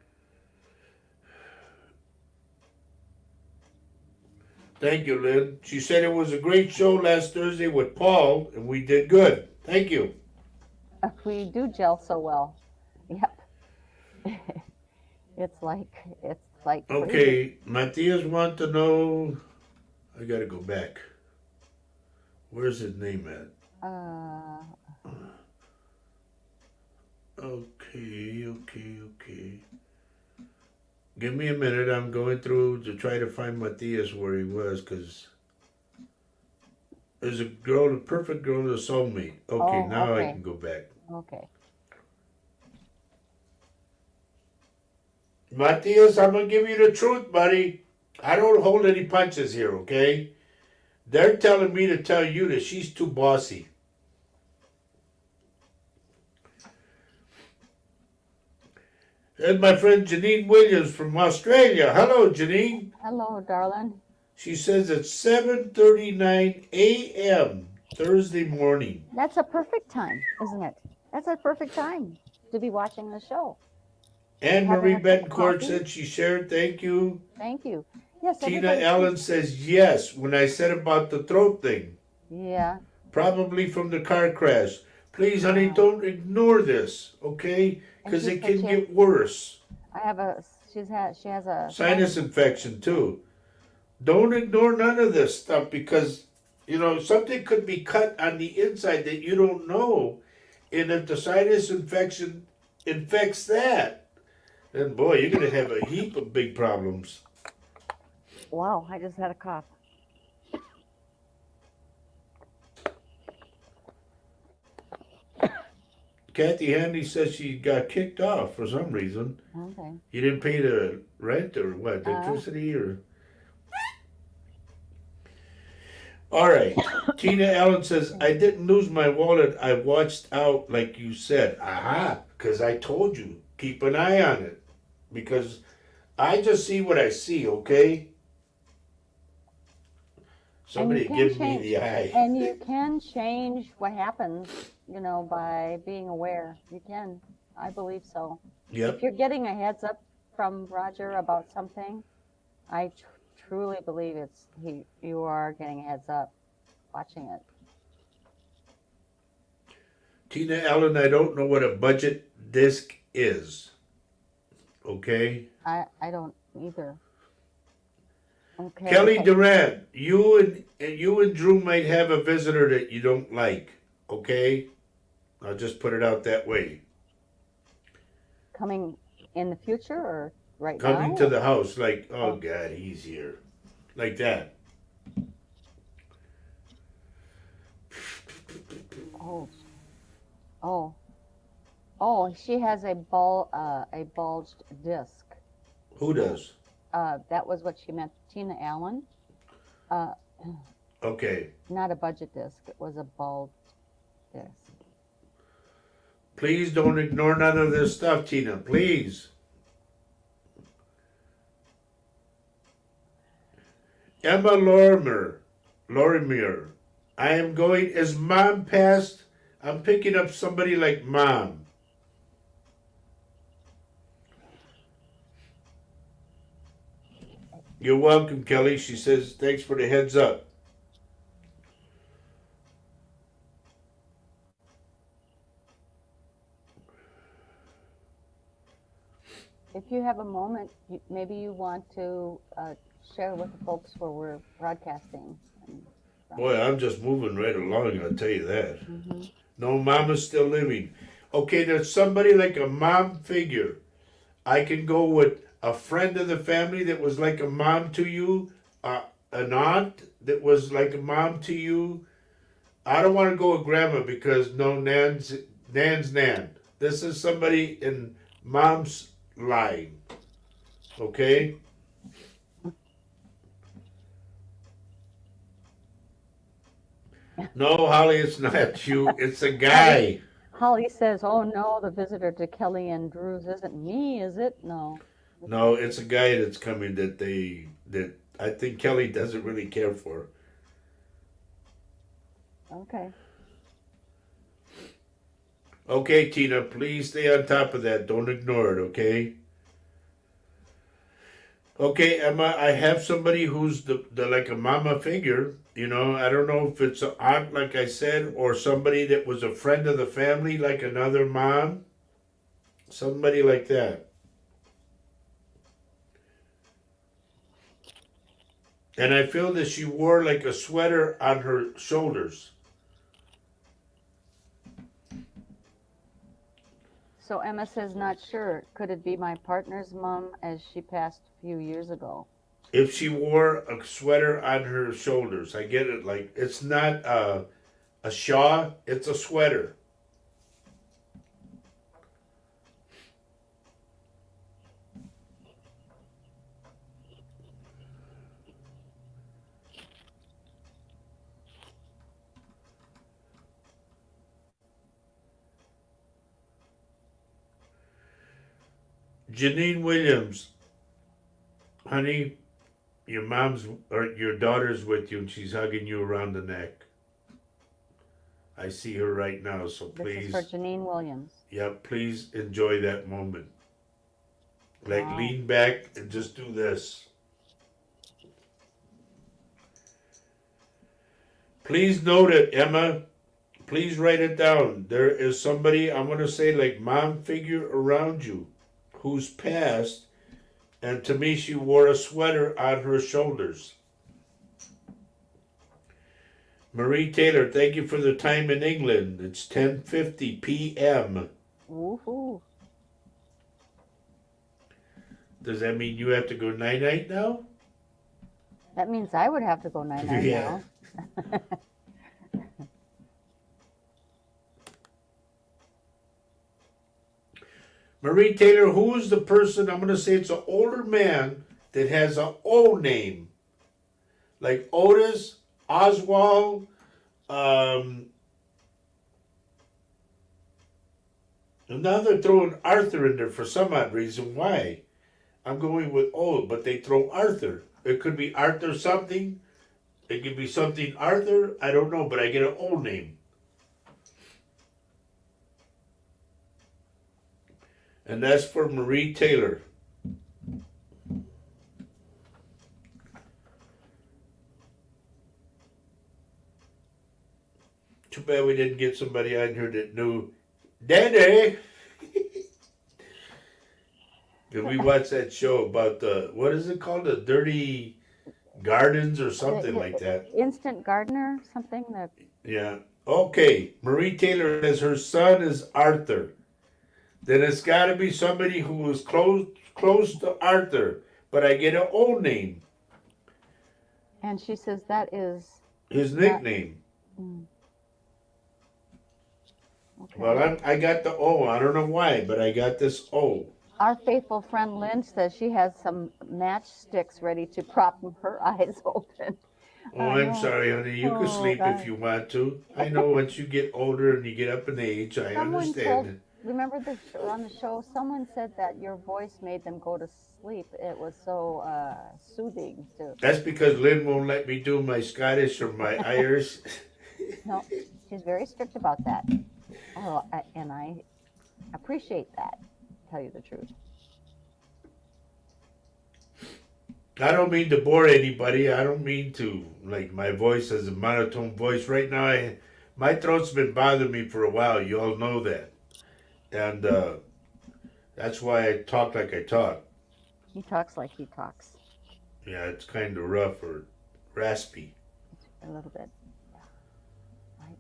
A: Thank you, Lynn. She said it was a great show last Thursday with Paul, and we did good. Thank you.
B: We do gel so well. Yep. It's like crazy.
A: Okay, Matthias want to know. I gotta go back. Where's his name at?
B: Uh,
A: Okay. Give me a minute. I'm going through to try to find Matthias where he was, because there's a girl, a perfect girl, a soulmate. Okay,
B: Oh,
A: now I
B: okay.
A: can go back.
B: okay.
A: Matthias, I'm gonna give you the truth, buddy. I don't hold any punches here, okay? They're telling me to tell you that she's too bossy. And my friend Janine Williams from Australia. Hello, Janine.
B: Hello, darling.
A: She says it's 7:39 a.m. Thursday morning.
B: That's a perfect time, isn't it? That's a perfect time to be watching the show.
A: Anne Marie
B: Having a cup of
A: Betancourt
B: coffee.
A: said she shared. Thank you.
B: Thank you. Yes,
A: Tina
B: everybody.
A: Allen says yes when I said about the throat thing.
B: Yeah.
A: Probably from the car crash. Please, honey,
B: Wow.
A: don't ignore this, okay?
B: And
A: Because
B: she
A: it
B: said
A: can get worse.
B: I have a. She has a
A: Sinus infection, too. Don't ignore none of this stuff because, something could be cut on the inside that you don't know. And if the sinus infection infects that, then boy, you're going to have a heap of big problems.
B: Wow, I just had a cough.
A: Kathy Handy says she got kicked off for some reason.
B: Okay.
A: You didn't pay the rent or what, electricity or? All right. Tina Allen says, I didn't lose my wallet. I watched out like you said. Aha, because I told you, keep an eye on it. Because I just see what I see, okay? Somebody
B: can
A: give me
B: change-
A: the eye.
B: And you can change what happens, by being aware. You can. I believe so.
A: Yep.
B: If you're getting a heads up from Roger about something, I truly believe you are getting a heads up watching it.
A: Tina Allen, I don't know what a budget disc is. Okay?
B: I don't either. Okay.
A: Kelly Durant, you and Drew might have a visitor that you don't like. Okay? I'll just put it out that way.
B: Coming in the future or right now?
A: Coming to the house, like, oh God, he's here. Like that.
B: Oh, she has a bulged disc.
A: Who does?
B: That was what she meant. Tina Allen.
A: Okay.
B: Not a budget disc. It was a bulged disc.
A: Please don't ignore none of this stuff, Tina. Please. Emma Lorimer. I am going. Is Mom passed? I'm picking up somebody like Mom. You're welcome, Kelly. She says, thanks for the heads up.
B: If you have a moment, maybe you want to share with the folks where we're broadcasting.
A: Boy, I'm just moving right along, I'll tell you that.
B: Mm-hmm.
A: No, Mama's still living. Okay, there's somebody like a mom figure. I can go with a friend of the family that was like a mom to you, an aunt that was like a mom to you. I don't want to go with grandma because no, Nan's Nan. This is somebody in mom's line. Okay? No, Holly, it's not you. It's a guy.
B: Holly says, "Oh no, the visitor to Kelly and Drew's isn't me, is it?" No.
A: No, it's a guy that's coming that I think Kelly doesn't really care for.
B: Okay.
A: Okay, Tina, please stay on top of that. Don't ignore it, okay? Okay, Emma, I have somebody who's the like a mama figure. I don't know if it's an aunt, like I said, or somebody that was a friend of the family, like another mom, somebody like that. And I feel that she wore like a sweater on her shoulders.
B: So Emma says, not sure. Could it be my partner's mom as she passed a few years ago?
A: If she wore a sweater on her shoulders, I get it. Like it's not a shawl, it's a sweater. Janine Williams, honey, your mom's or your daughter's with you and she's hugging you around the neck. I see her right now, so
B: This is for
A: please,
B: Janine Williams.
A: yeah, please enjoy that moment. Like
B: Wow.
A: lean back and just do this. Please note it, Emma. Please write it down. There is somebody, I'm going to say, like mom figure around you who's passed, and to me, she wore a sweater on her shoulders. Marie Taylor, thank you for the time in England. It's 10:50 p.m.
B: Woohoo.
A: Does that mean you have to go night night now?
B: That means I would have to go night night
A: Yeah.
B: now.
A: Marie Taylor, who is the person? I'm going to say it's an older man that has an O name, like Otis, Oswald. Um, and now they're throwing Arthur in there for some odd reason. Why? I'm going with O, but they throw Arthur. It could be Arthur something. It could be something Arthur. I don't know, but I get an O name. And that's for Marie Taylor. Too bad we didn't get somebody on here that knew Daddy. Did we watch that show about the, what is it called? The Dirty Gardens or something like that?
B: Instant gardener, something that.
A: Yeah. Okay. Marie Taylor says her son is Arthur. Then it's got to be somebody who was close to Arthur, but I get an old name,
B: And she says that is
A: his
B: not.
A: nickname.
B: Okay.
A: Well, I got the O. I don't know why, but I got this O.
B: Our faithful friend Lynn says she has some matchsticks ready to prop her eyes open.
A: Oh, I'm sorry, honey. You can
B: Oh,
A: sleep if
B: God.
A: you want to. I know once you get older and you get up in age, I
B: Someone
A: understand.
B: said, remember the show, on the show, someone said that your voice made them go to sleep. It was so soothing to.
A: That's because Lynn won't let me do my Scottish or my Irish.
B: No, she's very strict about that. Oh, and I appreciate that, to tell you the truth.
A: I don't mean to bore anybody. I don't mean to, like, my voice has a monotone voice. Right now, my throat's been bothering me for a while. You all know that. And that's why I talk like I talk.
B: He talks like he talks.
A: Yeah, it's kind of rough or raspy.
B: A little bit. Yeah. Right.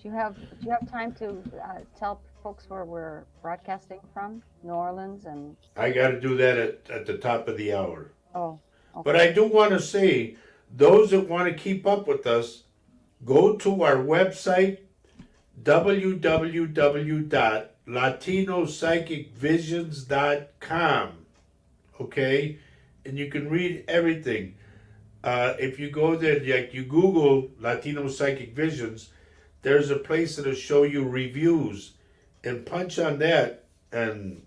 B: Do you have time to tell folks where we're broadcasting from? New Orleans and.
A: I got to do that at the top of the hour.
B: Oh.
A: But I do want to say, those that want to keep up with us, go to our website, www.latinopsychicvisions.com. Okay? And you can read everything. If you go there, like you Google Latino Psychic Visions, there's a place that'll show you reviews. And punch on that and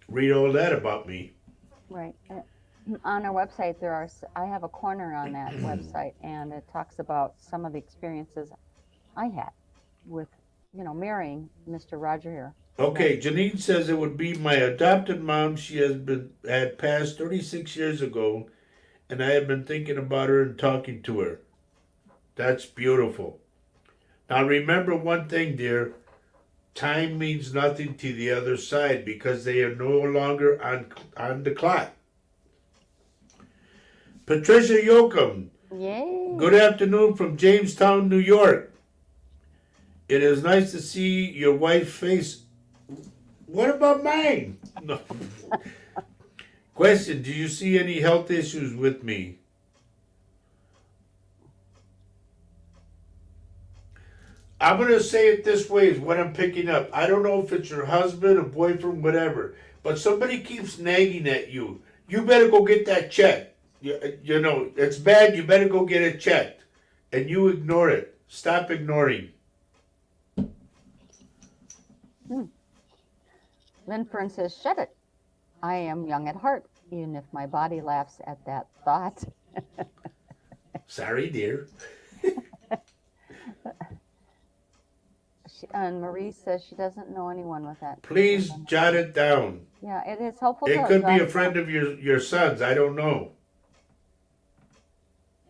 A: read all that about me.
B: Right. On our website, I have a corner on that website, and it talks about some of the experiences I had with, marrying Mr. Roger here.
A: Okay, Janine says it would be my adopted mom. She had passed 36 years ago, and I have been thinking about her and talking to her. That's beautiful. Now remember one thing, dear. Time means nothing to the other side because they are no longer on the clock. Patricia Yoakum,
B: Yay.
A: good afternoon from Jamestown, New York. It is nice to see your wife's face. What about mine? No. Question, do you see any health issues with me? I'm going to say it this way is what I'm picking up. I don't know if it's your husband, a boyfriend, whatever, but somebody keeps nagging at you. You better go get that checked. You know, it's bad. You better go get it checked. And you ignore it. Stop ignoring.
B: Lynn Fern says, shut it. I am young at heart, even if my body laughs at that thought.
A: Sorry, dear.
B: And Marie says she doesn't know anyone with that.
A: Please jot it down.
B: Yeah, it is helpful.
A: It could be
B: jot
A: a
B: it
A: friend
B: down.
A: of your son's. I don't know.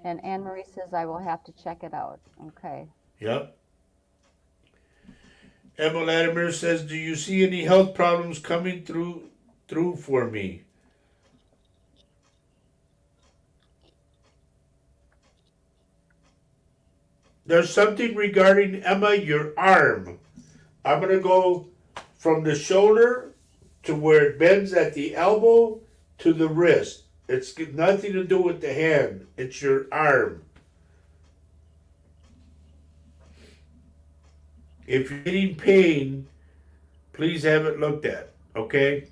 B: And Anne Marie says I will have to check it out. Okay.
A: Yep. Emma Latimer says, do you see any health problems coming through for me? There's something regarding, Emma, your arm. I'm going to go from the shoulder to where it bends at the elbow to the wrist. It's got nothing to do with the hand. It's your arm. If you're getting pain, please have it looked at, okay?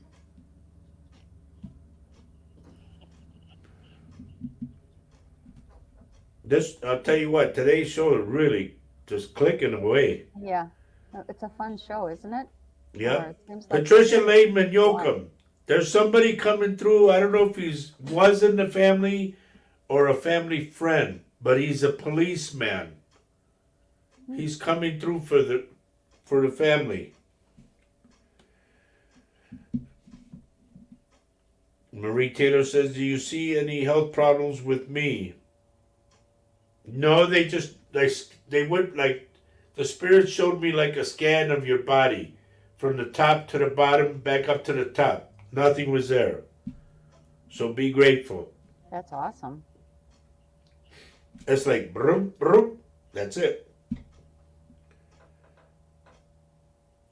A: I'll tell you what, today's show is really just clicking away.
B: Yeah. It's a fun show, isn't it?
A: Yeah.
B: Or it seems like
A: Patricia Laidman Yoakum. There's somebody coming through. I don't know if was in the family or a family friend, but he's a policeman. He's coming through for the family. Marie Taylor says, do you see any health problems with me? No, they went like, the spirit showed me like a scan of your body from the top to the bottom, back up to the top. Nothing was there. So be grateful.
B: That's awesome.
A: It's like, broom, broom. That's it.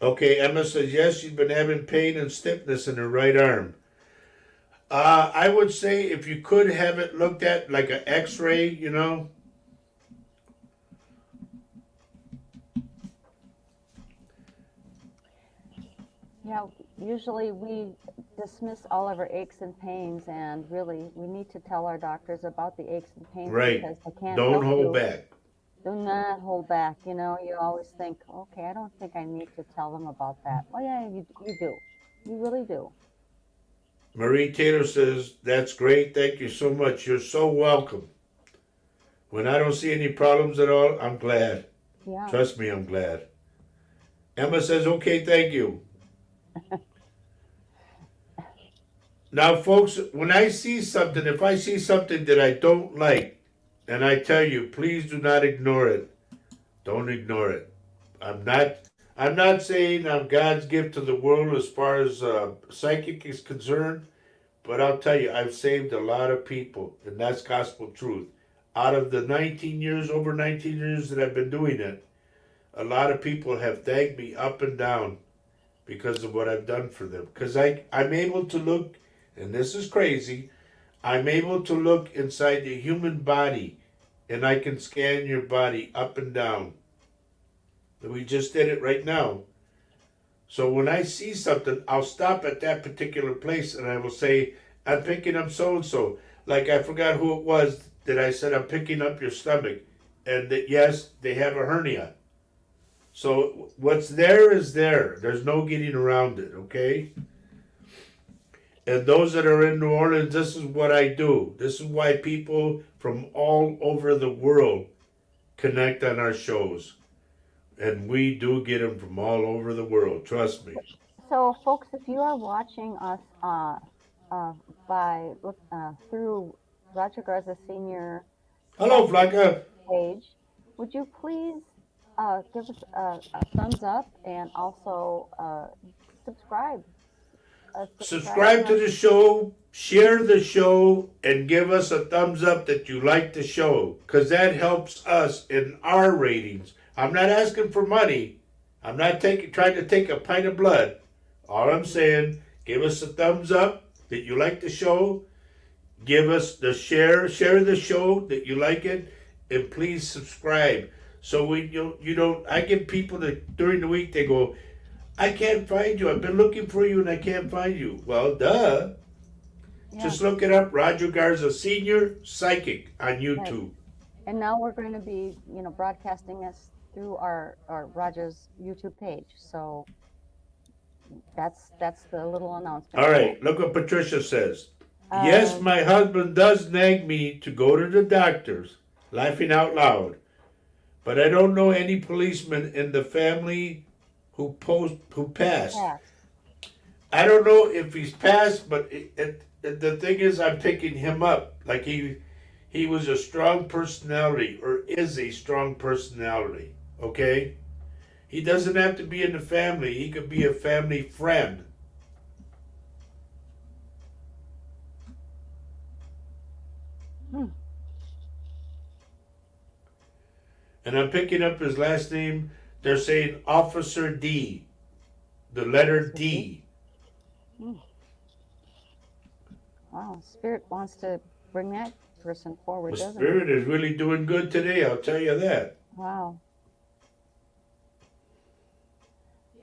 A: Okay, Emma says, yes, she's been having pain and stiffness in her right arm. I would say if you could have it looked at like an x-ray, you know.
B: Yeah, usually we dismiss all of our aches and pains, and really we need to tell our doctors about the aches and pains
A: Right.
B: because they can't
A: Don't
B: help
A: hold
B: you.
A: back.
B: Do not hold back. You know, you always think, okay, I don't think I need to tell them about that. Well, yeah, you do. You really do.
A: Marie Taylor says, that's great. Thank you so much. You're so welcome. When I don't see any problems at all, I'm glad.
B: Yeah.
A: Trust me, I'm glad. Emma says, okay, thank you. Now, folks, when I see something, if I see something that I don't like, and I tell you, please do not ignore it. Don't ignore it. I'm not saying I'm God's gift to the world as far as psychic is concerned, but I'll tell you, I've saved a lot of people, and that's gospel truth. Out of the over 19 years that I've been doing it, a lot of people have thanked me up and down because of what I've done for them. Because I'm able to look, and this is crazy, I'm able to look inside the human body, and I can scan your body up and down. We just did it right now. So when I see something, I'll stop at that particular place and I will say, I'm picking up so-and-so. Like I forgot who it was that I said, I'm picking up your stomach. And that, yes, they have a hernia. So what's there is there. There's no getting around it, okay? And those that are in New Orleans, this is what I do. This is why people from all over the world connect on our shows. And we do get them from all over the world. Trust me.
B: So, folks, if you are watching us uh, through Roger Garza Senior
A: Hello,
B: Facebook
A: Flaca.
B: page, would you please give us a thumbs up and also subscribe? Subscribe to
A: Subscribe to the show, share the show, and give us a thumbs up that you like the show, because that helps us in our ratings. I'm not asking for money. I'm not trying to take a pint of blood. All I'm saying, give us a thumbs up that you like the show. Give us the share the show that you like it, and please subscribe. So you don't. I get people that during the week they go, I can't find you. I've been looking for you and I can't find you. Well, duh.
B: Yeah.
A: Just look it up. Roger Garza Senior Psychic on YouTube.
B: Right. And now we're going to be, broadcasting this through our Roger's YouTube page. So that's the little announcement.
A: All right. Look what Patricia says.
B: Um,
A: Yes, my husband does nag me to go to the doctors, laughing out loud. But I don't know any policemen in the family who passed.
B: yeah.
A: I don't know if he's passed, but the thing is, I'm picking him up. Like he was a strong personality, or is a strong personality. Okay, he doesn't have to be in the family. He could be a family friend.
B: Hmm.
A: And I'm picking up his last name. They're saying Officer D, the letter D.
B: Wow, Spirit wants to bring that person forward,
A: The
B: doesn't
A: spirit is really doing good today, I'll tell you that.
B: it? Wow.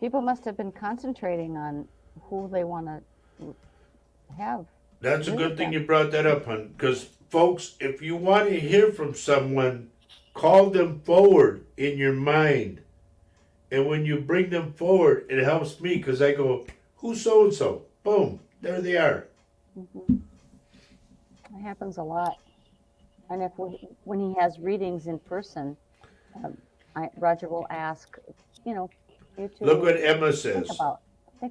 B: People must have been concentrating on who they want to have.
A: That's a
B: Really
A: good thing
B: good.
A: you brought that up, hon. Because, folks, if you want to hear from someone, call them forward in your mind. And when you bring them forward, it helps me because I go, who's so and so? Boom, there they are.
B: It happens a lot. And when he has readings in person, Roger will ask, you to
A: Look what Emma
B: think
A: says.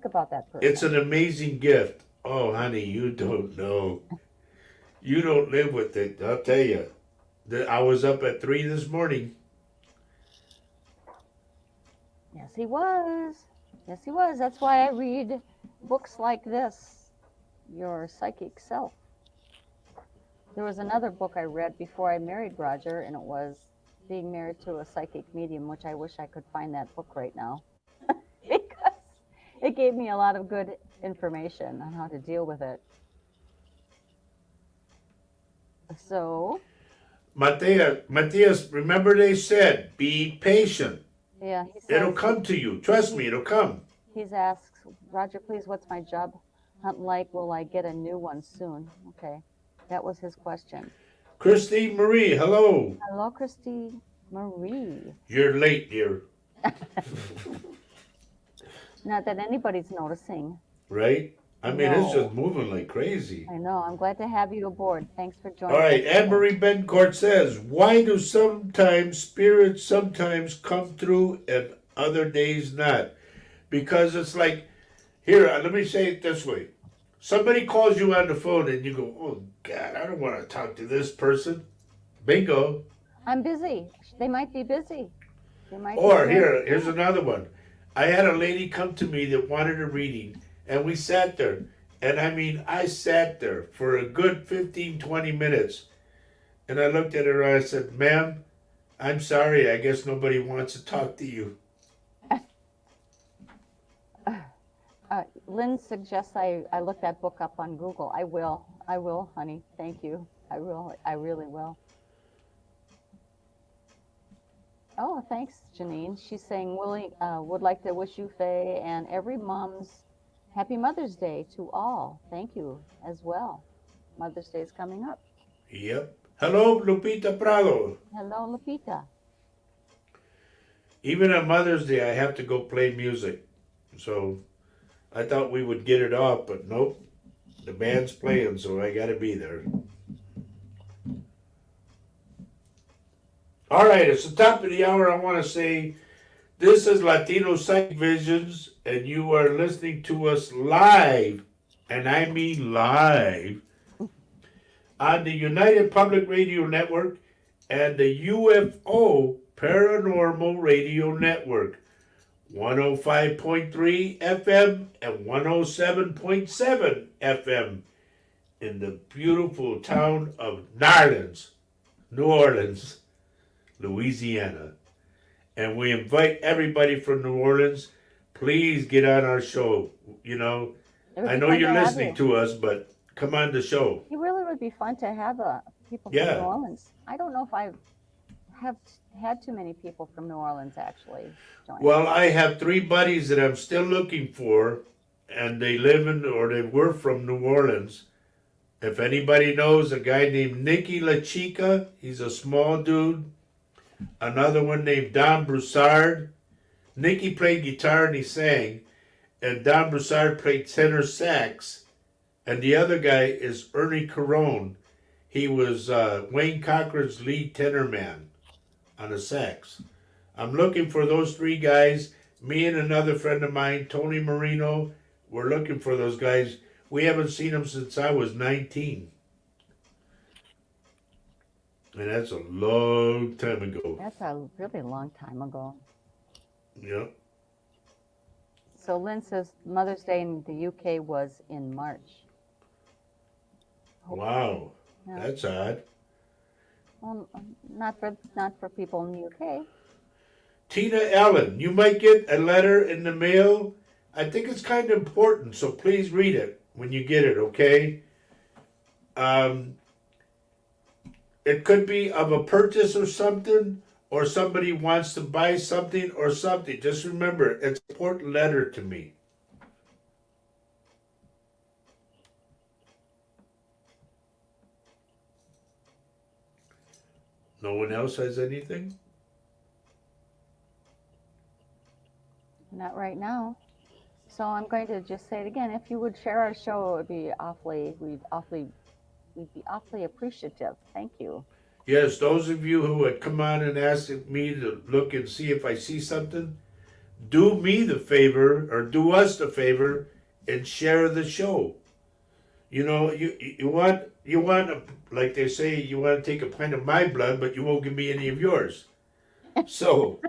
B: about that person.
A: It's an amazing gift. Oh, honey, you don't know. You don't live with it. I'll tell you. I was up at 3 this morning.
B: Yes, he was. Yes, he was. That's why I read books like this, Your Psychic Self. There was another book I read before I married Roger, and it was Being Married to a Psychic Medium, which I wish I could find that book right now. Because it gave me a lot of good information on how to deal with it. So,
A: Matthias, remember they said, be patient.
B: yeah, he says,
A: It'll come to you. Trust me, it'll come.
B: he's asked, Roger, please, what's my job hunt like? Will I get a new one soon? Okay, that was his question.
A: Christine Marie, hello.
B: Hello, Christine Marie.
A: You're late, dear.
B: Not that anybody's noticing.
A: Right? I mean, it's
B: No.
A: just moving like crazy.
B: I know. I'm glad to have you aboard. Thanks for joining
A: All right,
B: us.
A: Anne Marie Bencourt says, why do sometimes spirits sometimes come through and other days not? Because it's like, here, let me say it this way. Somebody calls you on the phone and you go, oh, God, I don't want to talk to this person. Bingo.
B: I'm busy. They might be busy. They might
A: Or
B: be
A: here's another one. I had a lady come to me that wanted a reading, and we sat there. And I mean, I sat there for a good 15, 20 minutes. And I looked at her and I said, ma'am, I'm sorry. I guess nobody wants to talk to you.
B: Lynn suggests I look that book up on Google. I will, honey. Thank you. I really will. Oh, thanks, Janine. She's saying, Willie would like to wish you, Faye, and every mom's Happy Mother's Day to all. Thank you as well. Mother's Day is coming up.
A: Yep. Hello, Lupita Prado.
B: Hello, Lupita.
A: Even on Mother's Day, I have to go play music. So I thought we would get it off, but nope. The band's playing, so I got to be there. All right, it's the top of the hour. I want to say This is Latino Psych Visions, and you are listening to us live, and I mean live, on the United Public Radio Network and the UFO Paranormal Radio Network, 105.3 FM and 107.7 FM in the beautiful town of New Orleans, Louisiana. And we invite everybody from New Orleans, please get on our show. You know,
B: It would
A: I
B: be
A: know
B: fun
A: you're
B: to have
A: listening
B: you.
A: to us, but come on the show.
B: It really would be fun to have people from
A: Yeah.
B: New Orleans. I don't know if I have had too many people from New Orleans actually join.
A: Well, I have 3 buddies that I'm still looking for, and they live in, or they were from New Orleans. If anybody knows a guy named Nicky La Chica, he's a small dude. Another one named Don Broussard. Nicky played guitar and he sang, and Don Broussard played tenor sax. And the other guy is Ernie Carone. He was Wayne Cochran's lead tenor man on the sax. I'm looking for those 3 guys. Me and another friend of mine, Tony Marino, we're looking for those guys. We haven't seen them since I was 19. And that's a long time ago.
B: That's a really long time ago.
A: Yeah.
B: So Lynn says Mother's Day in the UK was in March.
A: Wow.
B: Yeah.
A: That's odd.
B: Well, not for people in the UK.
A: Tina Allen, you might get a letter in the mail. I think it's kind of important, so please read it when you get it, okay? It could be of a purchase or something, or somebody wants to buy something or something. Just remember, it's an important letter to me. No one else has anything?
B: Not right now. So I'm going to just say it again. If you would share our show, it would be we'd be awfully appreciative. Thank you.
A: Yes, those of you who had come on and asked me to look and see if I see something, do me the favor, or do us the favor, and share the show. You know, you want like they say, you want to take a pint of my blood, but you won't give me any of yours. So,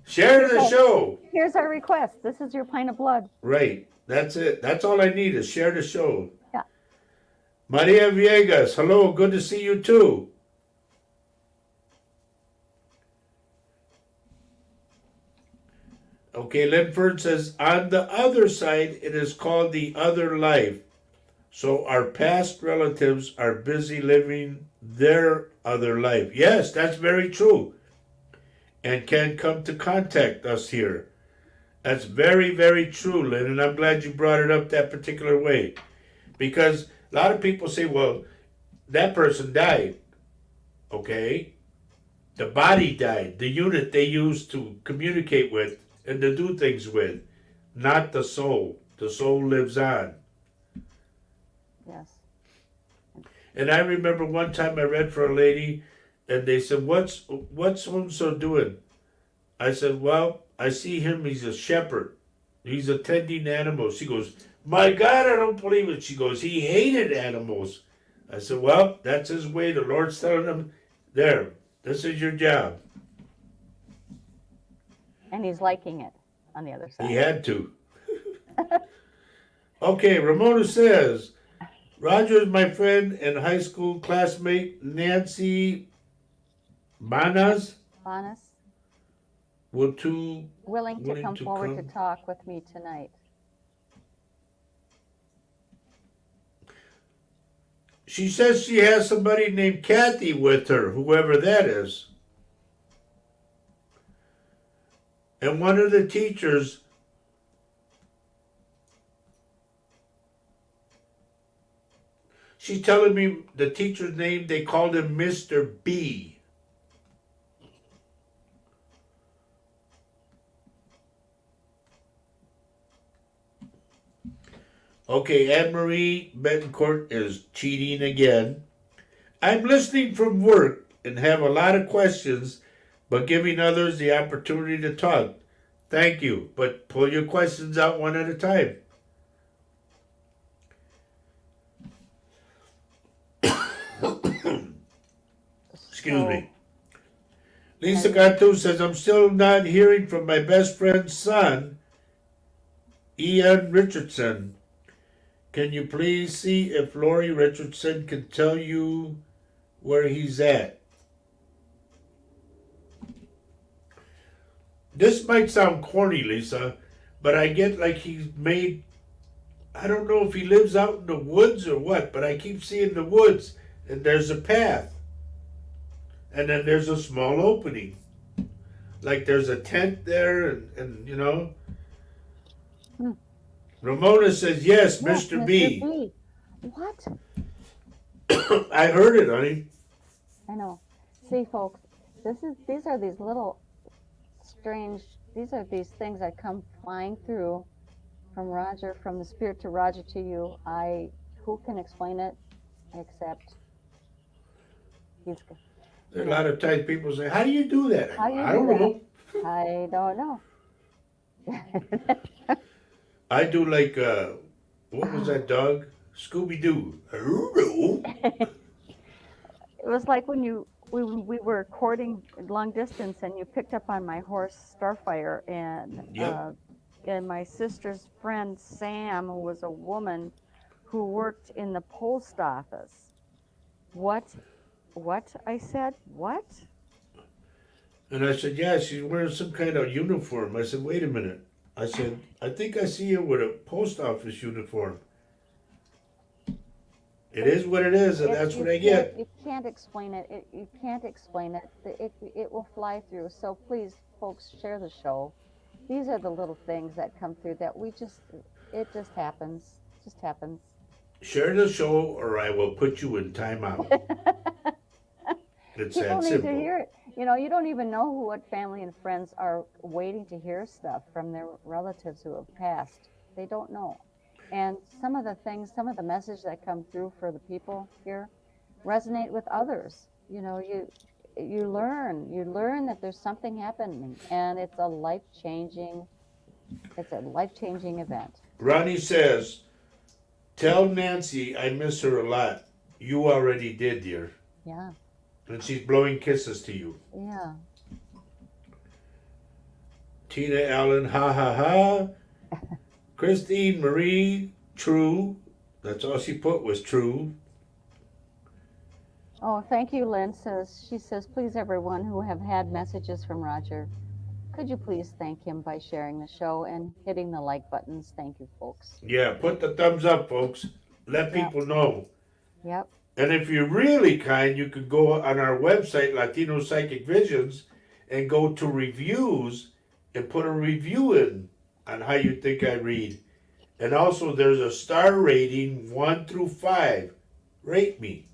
A: share the show.
B: Here's our request. This is your pint of blood.
A: Right. That's it. That's all I need is share the show.
B: Yeah.
A: Maria Viegas, hello. Good to see you too. Okay, Linford says, on the other side, it is called the other life. So our past relatives are busy living their other life. Yes, that's very true. And can come to contact us here. That's very, very true, Lynn, and I'm glad you brought it up that particular way. Because a lot of people say, well, that person died. Okay? The body died. The unit they used to communicate with and to do things with, not the soul. The soul lives on.
B: Yes.
A: And I remember one time I read for a lady, and they said, what's so-and-so doing? I said, well, I see him, he's a shepherd. He's attending animals. She goes, my God, I don't believe it. She goes, he hated animals. I said, well, that's his way. The Lord's telling him, there, this is your job.
B: And he's liking it on the other side.
A: He had to. Okay, Ramona says, Roger is my friend and high school classmate Nancy Banas.
B: Bonus,
A: Willing to
B: willing to come forward to
A: come.
B: talk with me tonight.
A: She says she has somebody named Kathy with her, whoever that is. And one of the teachers, she's telling me the teacher's name, they called him Mr. B. Okay, Anne-Marie Betancourt is cheating again. I'm listening from work and have a lot of questions, but giving others the opportunity to talk. Thank you. But pull your questions out one at a time. Excuse
B: So,
A: me. Lisa Gatu says, I'm still not hearing from my best friend's son, Ian Richardson. Can you please see if Lori Richardson can tell you where he's at? This might sound corny, Lisa, but I get like he's made, I don't know if he lives out in the woods or what, but I keep seeing the woods and there's a path. And then there's a small opening. Like there's a tent there and you know.
B: Hmm.
A: Ramona says, yes,
B: yes,
A: Mr. B.
B: B. What?
A: I heard it, honey.
B: I know. See, folks, these are these little strange. These are these things that come flying through from Roger, from the spirit to Roger to you. Who can explain it except he's.
A: A lot of times people say, how do you do that?
B: How do you
A: I
B: do
A: don't know.
B: I don't know.
A: I do like, what was that dog? Scooby-Doo. I don't know.
B: It was like when we were courting long distance, and you picked up on my horse Starfire, and
A: Yep.
B: And my sister's friend Sam, who was a woman who worked in the post office. What? I said, what?
A: And I said, yeah, she's wearing some kind of uniform. I said, wait a minute. I said, I think I see her with a post office uniform. It is what it is, and that's what I get.
B: You can't explain it. You can't explain it. It will fly through. So please, folks, share the show. These are the little things that come through that it just happens. Just happens.
A: Share the show or I will put you in timeout. It's
B: People
A: that
B: need
A: simple.
B: to hear it. You know, you don't even know what family and friends are waiting to hear stuff from their relatives who have passed. They don't know. And some of the message that come through for the people here resonate with others. You know, you learn that there's something happening, and it's a life-changing event.
A: Ronnie says, tell Nancy I miss her a lot. You already did, dear.
B: Yeah.
A: And she's blowing kisses to you.
B: Yeah.
A: Tina Allen, ha ha ha. Christine Marie, true. That's all she put was true.
B: Oh, thank you, Lynn. She says, please, everyone who have had messages from Roger, could you please thank him by sharing the show and hitting the like buttons? Thank you, folks.
A: Yeah, put the thumbs up, folks. Let
B: Yep.
A: people know.
B: Yep.
A: And if you're really kind, you could go on our website, Latino Psychic Visions, and go to reviews and put a review in on how you think I read. And also, there's a star rating 1 through 5. Rate me.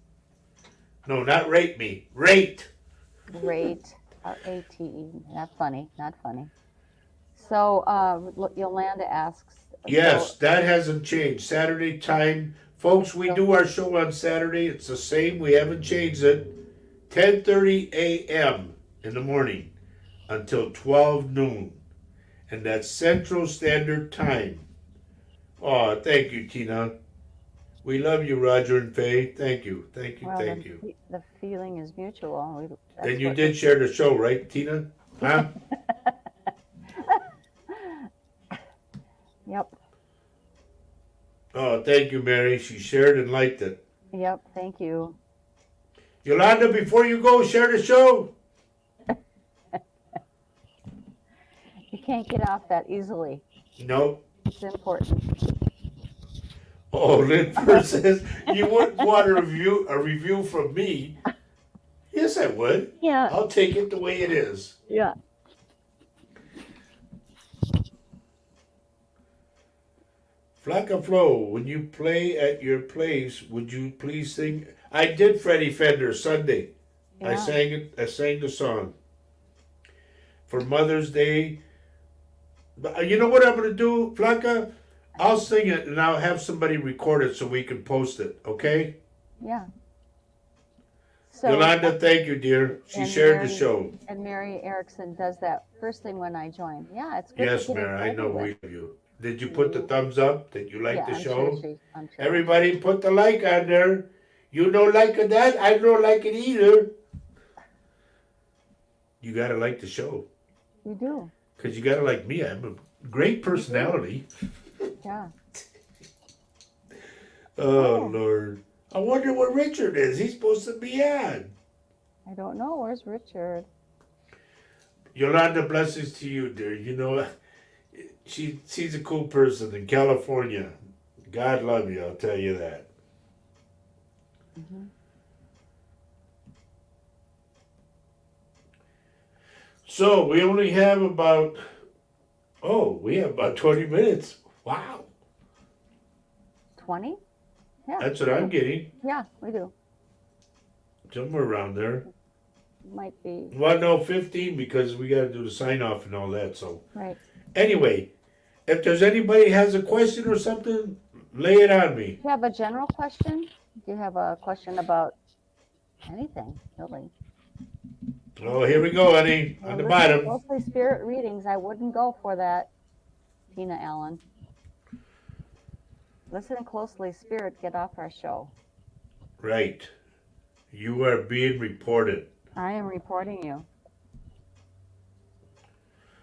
A: No, not rate me. Rate.
B: Rate. R-A-T-E. Not funny. Not funny. So, Yolanda asks.
A: Yes,
B: so,
A: that hasn't changed. Saturday time. Folks, we do our show on Saturday. It's the same. We haven't changed it. 10:30 a.m. in the morning until 12 noon. And that's Central Standard Time. Oh, thank you, Tina. We love you, Roger and Faye. Thank you. Thank you.
B: well,
A: Thank you.
B: The feeling is mutual.
A: And you did share the show, right, Tina? Huh?
B: Yep.
A: Oh, thank you, Mary. She shared and liked it.
B: Yep. Thank you.
A: Yolanda, before you go, share the show.
B: You can't get off that easily.
A: Nope.
B: It's important.
A: Oh, Linford says you wouldn't want a review from me. Yes, I would.
B: Yeah.
A: I'll take it the way it is.
B: Yeah.
A: Flocka Flo, when you play at your place, would you please sing? I did Freddie Fender Sunday.
B: Yeah.
A: I sang it. I sang the song for Mother's Day. But you know what I'm gonna do, Flocka? I'll sing it and I'll have somebody record it so we can post it. Okay?
B: Yeah. So,
A: Yolanda, thank you, dear. She
B: and
A: shared the
B: Mary
A: show.
B: and Mary Erickson does that first thing when I join. Yeah, it's good to
A: Yes,
B: get
A: Mary, I know
B: excited with.
A: we love you. Did you put the
B: You,
A: thumbs up that you like
B: yeah,
A: the show?
B: I'm sure.
A: Everybody put the like on there. You don't like that? I don't like it either. You gotta like the show.
B: You do.
A: Because you gotta like me. I'm a great personality.
B: Yeah.
A: Oh,
B: Oh,
A: Lord. I wonder where Richard is. He's supposed to be on.
B: I don't know. Where's Richard?
A: Yolanda, blessings to you, dear. You know, she's a cool person in California. God love you, I'll tell you that.
B: Hmm.
A: So we only have we have about 20 minutes. Wow.
B: 20? Yeah.
A: That's what I'm getting.
B: Yeah, we do.
A: Somewhere around there.
B: Might be.
A: Well, no, 15 because we got to do the sign off and all that. So
B: Right.
A: anyway, if there's anybody has a question or something, lay it on me.
B: Do you have a general question? Do you have a question about anything, really?
A: Oh, here we go, honey.
B: Well,
A: On the
B: listen
A: bottom.
B: closely, spirit readings. I wouldn't go for that, Tina Allen. Listen closely, spirit. Get off our show.
A: Right. You are being reported.
B: I am reporting you.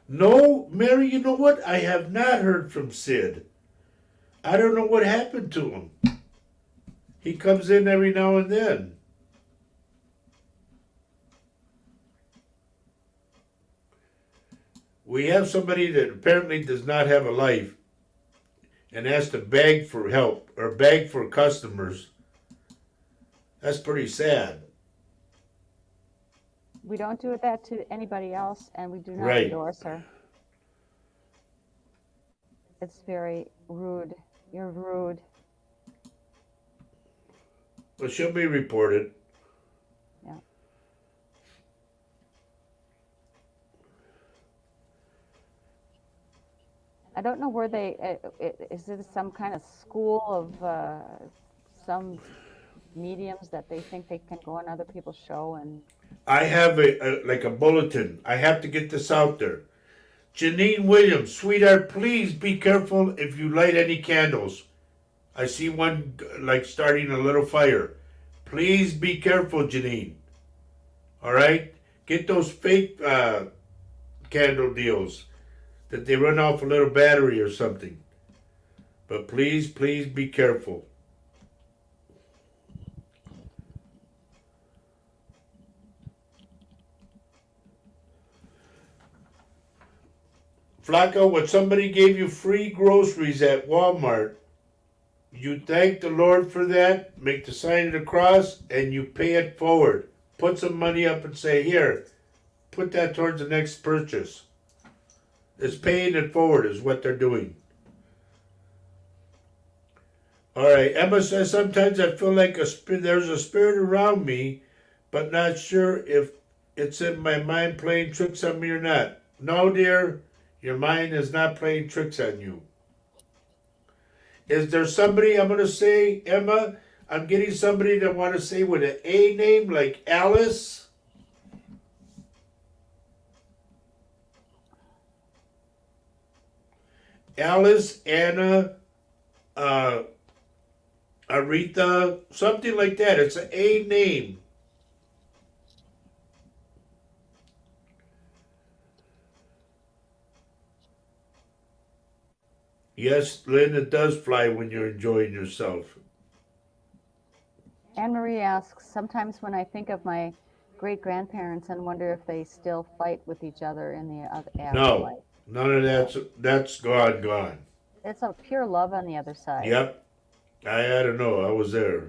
A: No, Mary, you know what? I have not heard from Sid. I don't know what happened to him. He comes in every now and then. We have somebody that apparently does not have a life and has to beg for help or beg for customers. That's pretty sad.
B: We don't do that to anybody else, and we do not
A: Right.
B: endorse her. It's very rude. You're rude.
A: But she'll be reported.
B: Yeah. I don't know where they, is it some kind of school of some mediums that they think they can go on other people's show and,
A: I have like a bulletin. I have to get this out there. Janine Williams, sweetheart, please be careful if you light any candles. I see one like starting a little fire. Please be careful, Janine. All right? Get those fake candle deals that they run off a little battery or something. But please, please be careful. Flacco, when somebody gave you free groceries at Walmart, you thank the Lord for that, make the sign of the cross, and you pay it forward. Put some money up and say, here, put that towards the next purchase. It's paying it forward is what they're doing. All right, Emma says, sometimes I feel like there's a spirit around me, but not sure if it's in my mind playing tricks on me or not. No, dear. Your mind is not playing tricks on you. Is there somebody, I'm going to say, Emma, I'm getting somebody that want to say with an A name like Alice? Alice, Anna, Aretha, something like that. It's an A name. Yes, Lynn, it does fly when you're enjoying yourself.
B: Anne Marie asks, sometimes when I think of my great grandparents and wonder if they still fight with each other in the afterlife.
A: No, none of that's gone.
B: It's a pure love on the other side.
A: Yep. I don't know. I was there.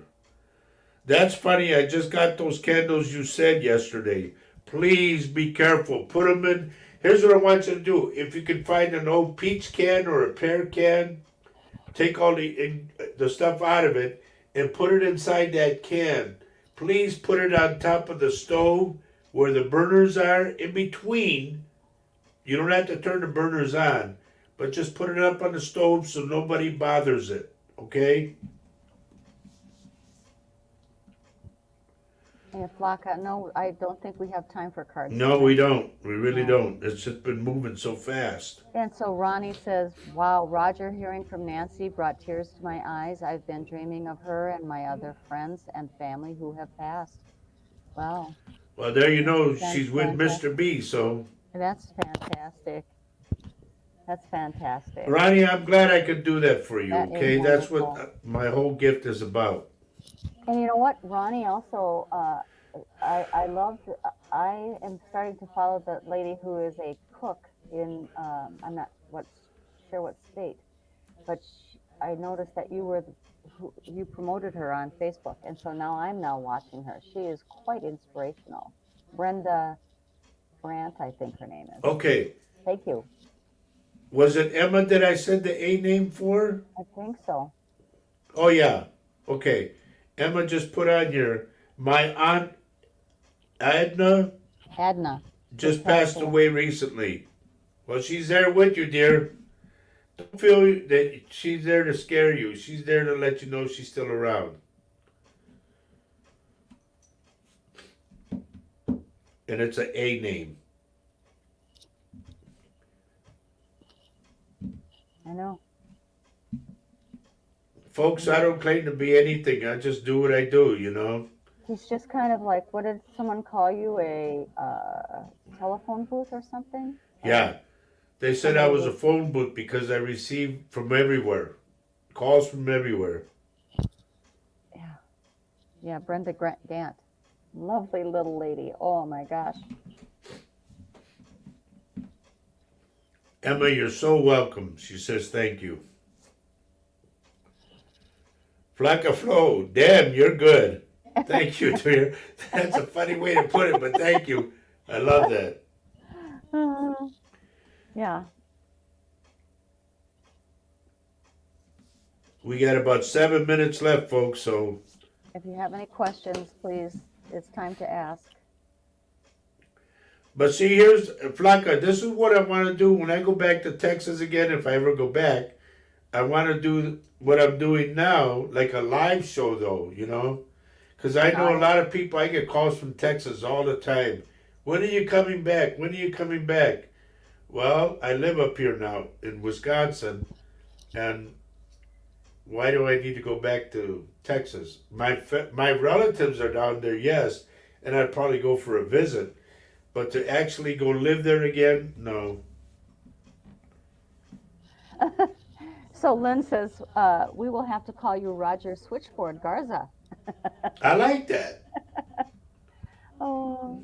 A: That's funny. I just got those candles you said yesterday. Please be careful. Put them in. Here's what I want you to do. If you can find an old peach can or a pear can, take all the stuff out of it and put it inside that can. Please put it on top of the stove where the burners are in between. You don't have to turn the burners on, but just put it up on the stove so nobody bothers it. Okay?
B: Yeah, Flocka, no, I don't think we have time for cards
A: No,
B: tonight.
A: we don't. We really
B: No.
A: don't. It's just been moving so fast.
B: And so Ronnie says, wow, Roger hearing from Nancy brought tears to my eyes. I've been dreaming of her and my other friends and family who have passed. Wow,
A: Well, there you know,
B: that's
A: she's with
B: fantastic.
A: Mr. B, so.
B: That's fantastic. That's fantastic.
A: Ronnie, I'm glad I could do that for you,
B: That is
A: okay? That's what
B: wonderful.
A: my whole gift is about.
B: And you know what, Ronnie also, I love, I am starting to follow the lady who is a cook in, I'm not sure what state, but I noticed that you promoted her on Facebook, and so now I'm now watching her. She is quite inspirational. Brenda Brandt, I think her name is.
A: Okay,
B: Thank you.
A: was it Emma that I said the A name for?
B: I think so.
A: Oh, yeah. Okay. Emma just put on here, my Aunt Edna
B: Adna
A: just passed away recently. Well, she's there with you, dear. Don't feel that she's there to scare you. She's there to let you know she's still around. And it's an A name.
B: I know.
A: Folks, I don't claim to be anything. I just do what I do, you know?
B: He's just kind of like, what did someone call you? A telephone booth or something?
A: Yeah. They said I was a phone booth because I received from everywhere. Calls from everywhere.
B: Yeah. Yeah, Brenda Gant. Lovely little lady. Oh my gosh.
A: Emma, you're so welcome. She says thank you. Flaca Flo, damn, you're good. Thank you, dear. That's a funny way to put it, but thank you. I love that.
B: Yeah.
A: We got about 7 minutes left, folks, so.
B: If you have any questions, please, it's time to ask.
A: But see, here's, Flaca, this is what I want to do when I go back to Texas again, if I ever go back. I want to do what I'm doing now, like a live show, though, you know? Because I know a lot of people, I get calls from Texas all the time. When are you coming back? When are you coming back? Well, I live up here now in Wisconsin, and why do I need to go back to Texas? My relatives are down there, yes, and I'd probably go for a visit, but to actually go live there again, no.
B: So Lynn says, we will have to call you Roger Switchboard Garza.
A: I like that.
B: Oh.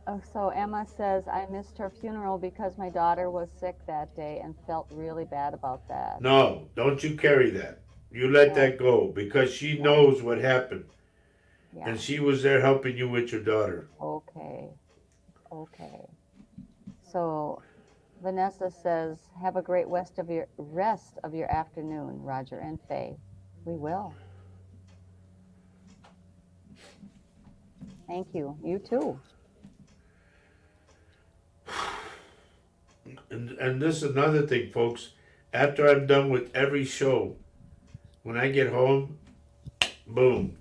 B: Oh, so Emma says, I missed her funeral because my daughter was sick that day and felt really bad about that.
A: No, don't you carry that. You let that go because she knows what happened.
B: Yeah.
A: And she was there helping you with your daughter.
B: Okay. Okay. So Vanessa says, have a great rest of your afternoon, Roger and Faye. We will. Thank you. You too.
A: And this is another thing, folks. After I'm done with every show, when I get home, boom.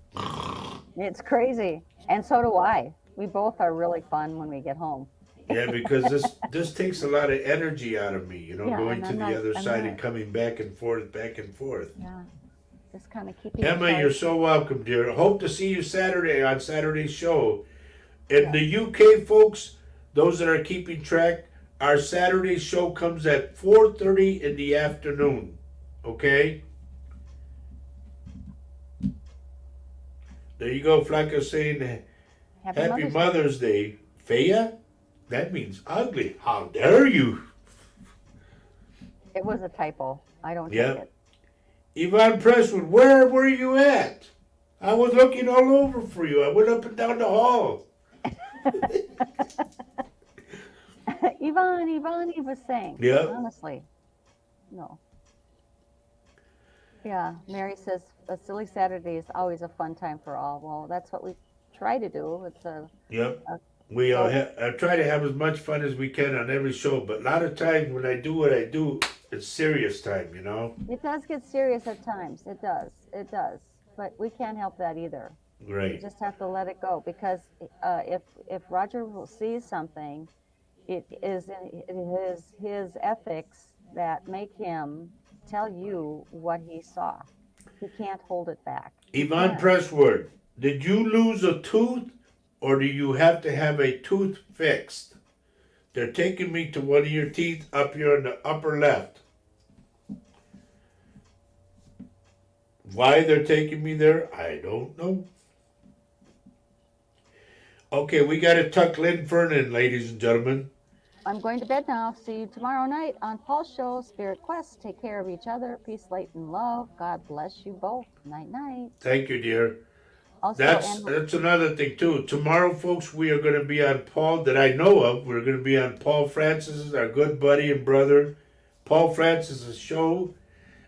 B: It's crazy. And so do I. We both are really fun when we get home.
A: Yeah, because this takes a lot of energy out of me, you know,
B: Yeah,
A: going
B: and
A: to
B: I'm
A: the other
B: I'm
A: side
B: not-
A: and coming back and forth, back and forth.
B: Yeah. Just kind of keeping
A: Emma,
B: it
A: you're so welcome, dear. Hope to see you Saturday on Saturday's show. In the UK, folks, those that are keeping track, our Saturday show comes at 4:30 in the afternoon. Okay? There you go, Flanco saying Happy Mother's Day. Faya? That means ugly. How dare you?
B: It was a typo. I don't
A: Yeah.
B: take it.
A: Yvonne Presswood, where were you at? I was looking all over for you. I went up and down the hall.
B: Yvonne was saying.
A: Yeah.
B: Honestly. No. Yeah. Mary says a silly Saturday is always a fun time for all. Well, that's what we try to do. It's a
A: Yep.
B: Uh,
A: We
B: so-
A: I try to have as much fun as we can on every show, but a lot of times when I do what I do, it's serious time, you know?
B: It does get serious at times. It does. It does. But we can't help that either. You
A: Right.
B: just have to let it go because if Roger will see something, it is in his ethics that make him tell you what he saw. He can't hold it back. He
A: Yvonne
B: can't.
A: Presswood, did you lose a tooth or do you have to have a tooth fixed? They're taking me to one of your teeth up here in the upper left. Why they're taking me there, I don't know. Okay, we got to tuck Lynn Fern in, ladies and gentlemen.
B: I'm going to bed now. See you tomorrow night on Paul's show, Spirit Quest. Take care of each other. Peace, light, and love. God bless you both. Night, night.
A: Thank you, dear.
B: Also,
A: That's
B: and
A: that's another thing too. Tomorrow, folks, we are going to be on Paul that I know of. We're going to be on Paul Francis's, our good buddy and brother, Paul Francis's show.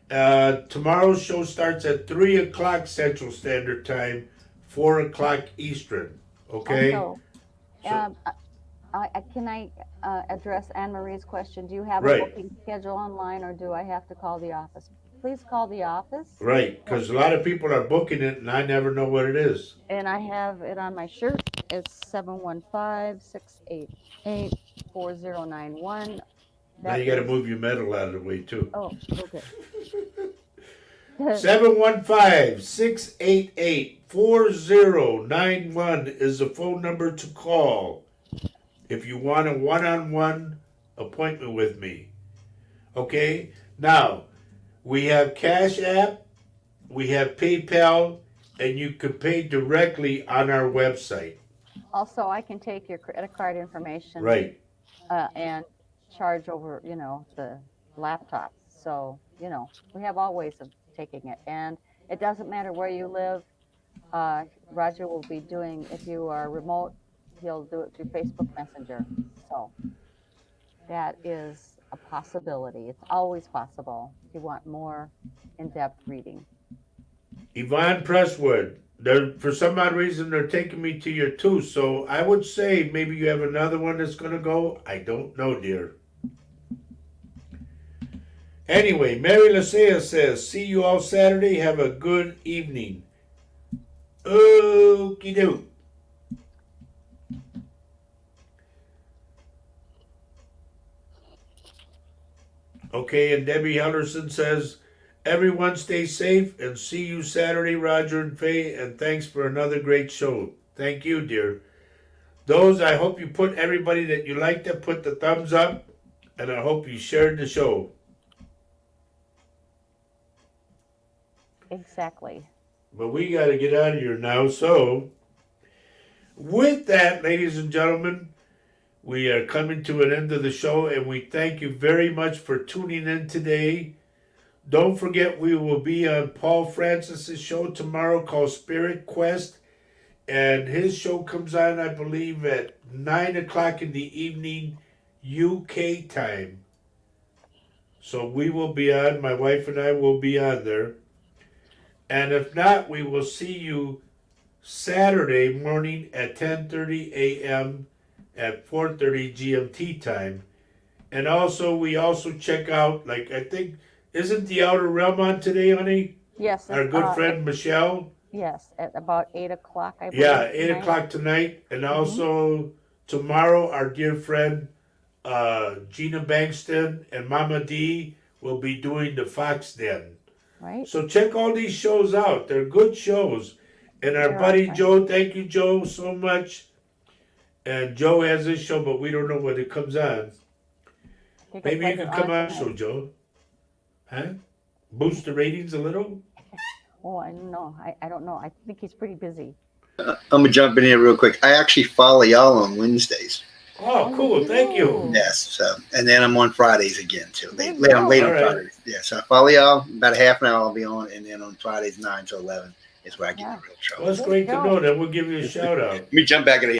A: Tomorrow's show starts at 3 o'clock Central Standard Time, 4 o'clock Eastern. Okay.
B: also,
A: So
B: um, can I address Anne Marie's question? Do you have a
A: right,
B: booking schedule online, or do I have to call the office? Please call the office.
A: right, because a lot of people are booking it, and I never know what it is.
B: And I have it on my shirt. It's 715-688-4091.
A: Now
B: That
A: you got to
B: is,
A: move your metal out of the way too.
B: oh, okay.
A: 715-688-4091 is the phone number to call if you want a one-on-one appointment with me. Okay? Now, we have Cash App, we have PayPal, and you can pay directly on our website.
B: Also, I can take your credit card information
A: Right.
B: and charge over, the laptop. So, we have all ways of taking it. And it doesn't matter where you live. Roger will be doing, if you are remote, he'll do it through Facebook Messenger. So that is a possibility. It's always possible if you want more in-depth reading.
A: Yvonne Presswood, for some odd reason, they're taking me to your tooth. So I would say maybe you have another one that's going to go. I don't know, dear. Anyway, Mary Lasea says, see you all Saturday. Have a good evening. Okie doke. Okay, and Debbie Hellerson says, everyone stay safe and see you Saturday, Roger and Faye, and thanks for another great show. Thank you, dear. Those, I hope you put everybody that you liked to put the thumbs up, and I hope you shared the show.
B: Exactly.
A: But we got to get out of here now. So, with that, ladies and gentlemen, we are coming to an end of the show, and we thank you very much for tuning in today. Don't forget, we will be on Paul Francis's show tomorrow called Spirit Quest, and his show comes on, I believe, at 9 o'clock in the evening, UK time. So we will be on, my wife and I will be on there. And if not, we will see you Saturday morning at 10:30 a.m. at 4:30 GMT time. And also, we also check out, like, I think, isn't the Outer Realm on today, honey?
B: Yes.
A: Our good friend Michelle?
B: Yes, at about 8 o'clock, I believe.
A: Yeah, 8 o'clock tonight. And also, tomorrow, our dear friend Gina Bankston and Mama D will be doing the Fox Den.
B: Right.
A: So check all these shows out. They're good shows. And our buddy Joe, thank you, Joe, so much. And Joe has his show, but we don't know when it comes on. Maybe you can come on show, Joe. Huh? Boost the ratings a little?
B: Oh, I don't know. I don't know. I think he's pretty busy.
C: I'm going to jump in here real quick. I actually follow y'all on Wednesdays.
A: Oh, cool. Thank you.
C: Yes. So, and then I'm on Fridays again, too. Late on
A: All right.
C: Fridays. Yeah. So I follow y'all. About a half an hour I'll be on. And then on Fridays, 9 to 11 is where I get the real show.
A: Well, that's great to know. Then we'll give you a shout out.
C: Let me jump back in here.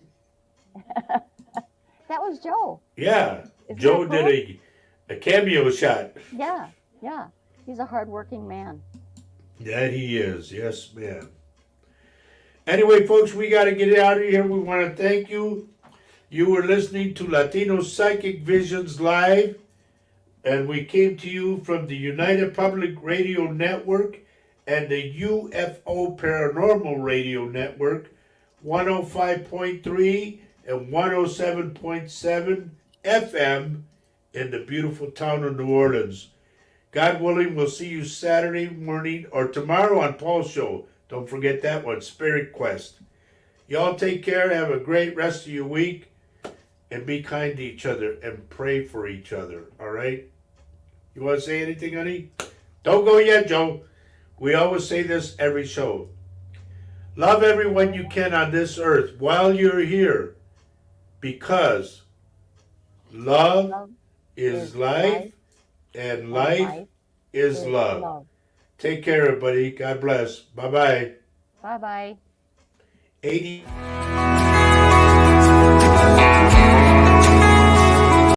B: That was Joe.
A: Yeah.
B: Isn't
A: Joe
B: that cool?
A: did a cameo shot.
B: Yeah. He's a hardworking man.
A: That he is. Yes, ma'am. Anyway, folks, we got to get out of here. We want to thank you. You were listening to Latino Psychic Visions Live, and we came to you from the United Public Radio Network and the UFO Paranormal Radio Network, 105.3 and 107.7 FM in the beautiful town of New Orleans. God willing, we'll see you Saturday morning or tomorrow on Paul's show. Don't forget that one, Spirit Quest. Y'all take care, have a great rest of your week, and be kind to each other and pray for each other, all right? You want to say anything, honey? Don't go yet, Joe. We always say this every show. Love everyone you can on this earth while you're here, because love
B: Love
A: is
B: is
A: life, and
B: and
A: life is love.
B: love.
A: Take care, everybody. God bless. Bye-bye.
B: Bye bye.
A: 80.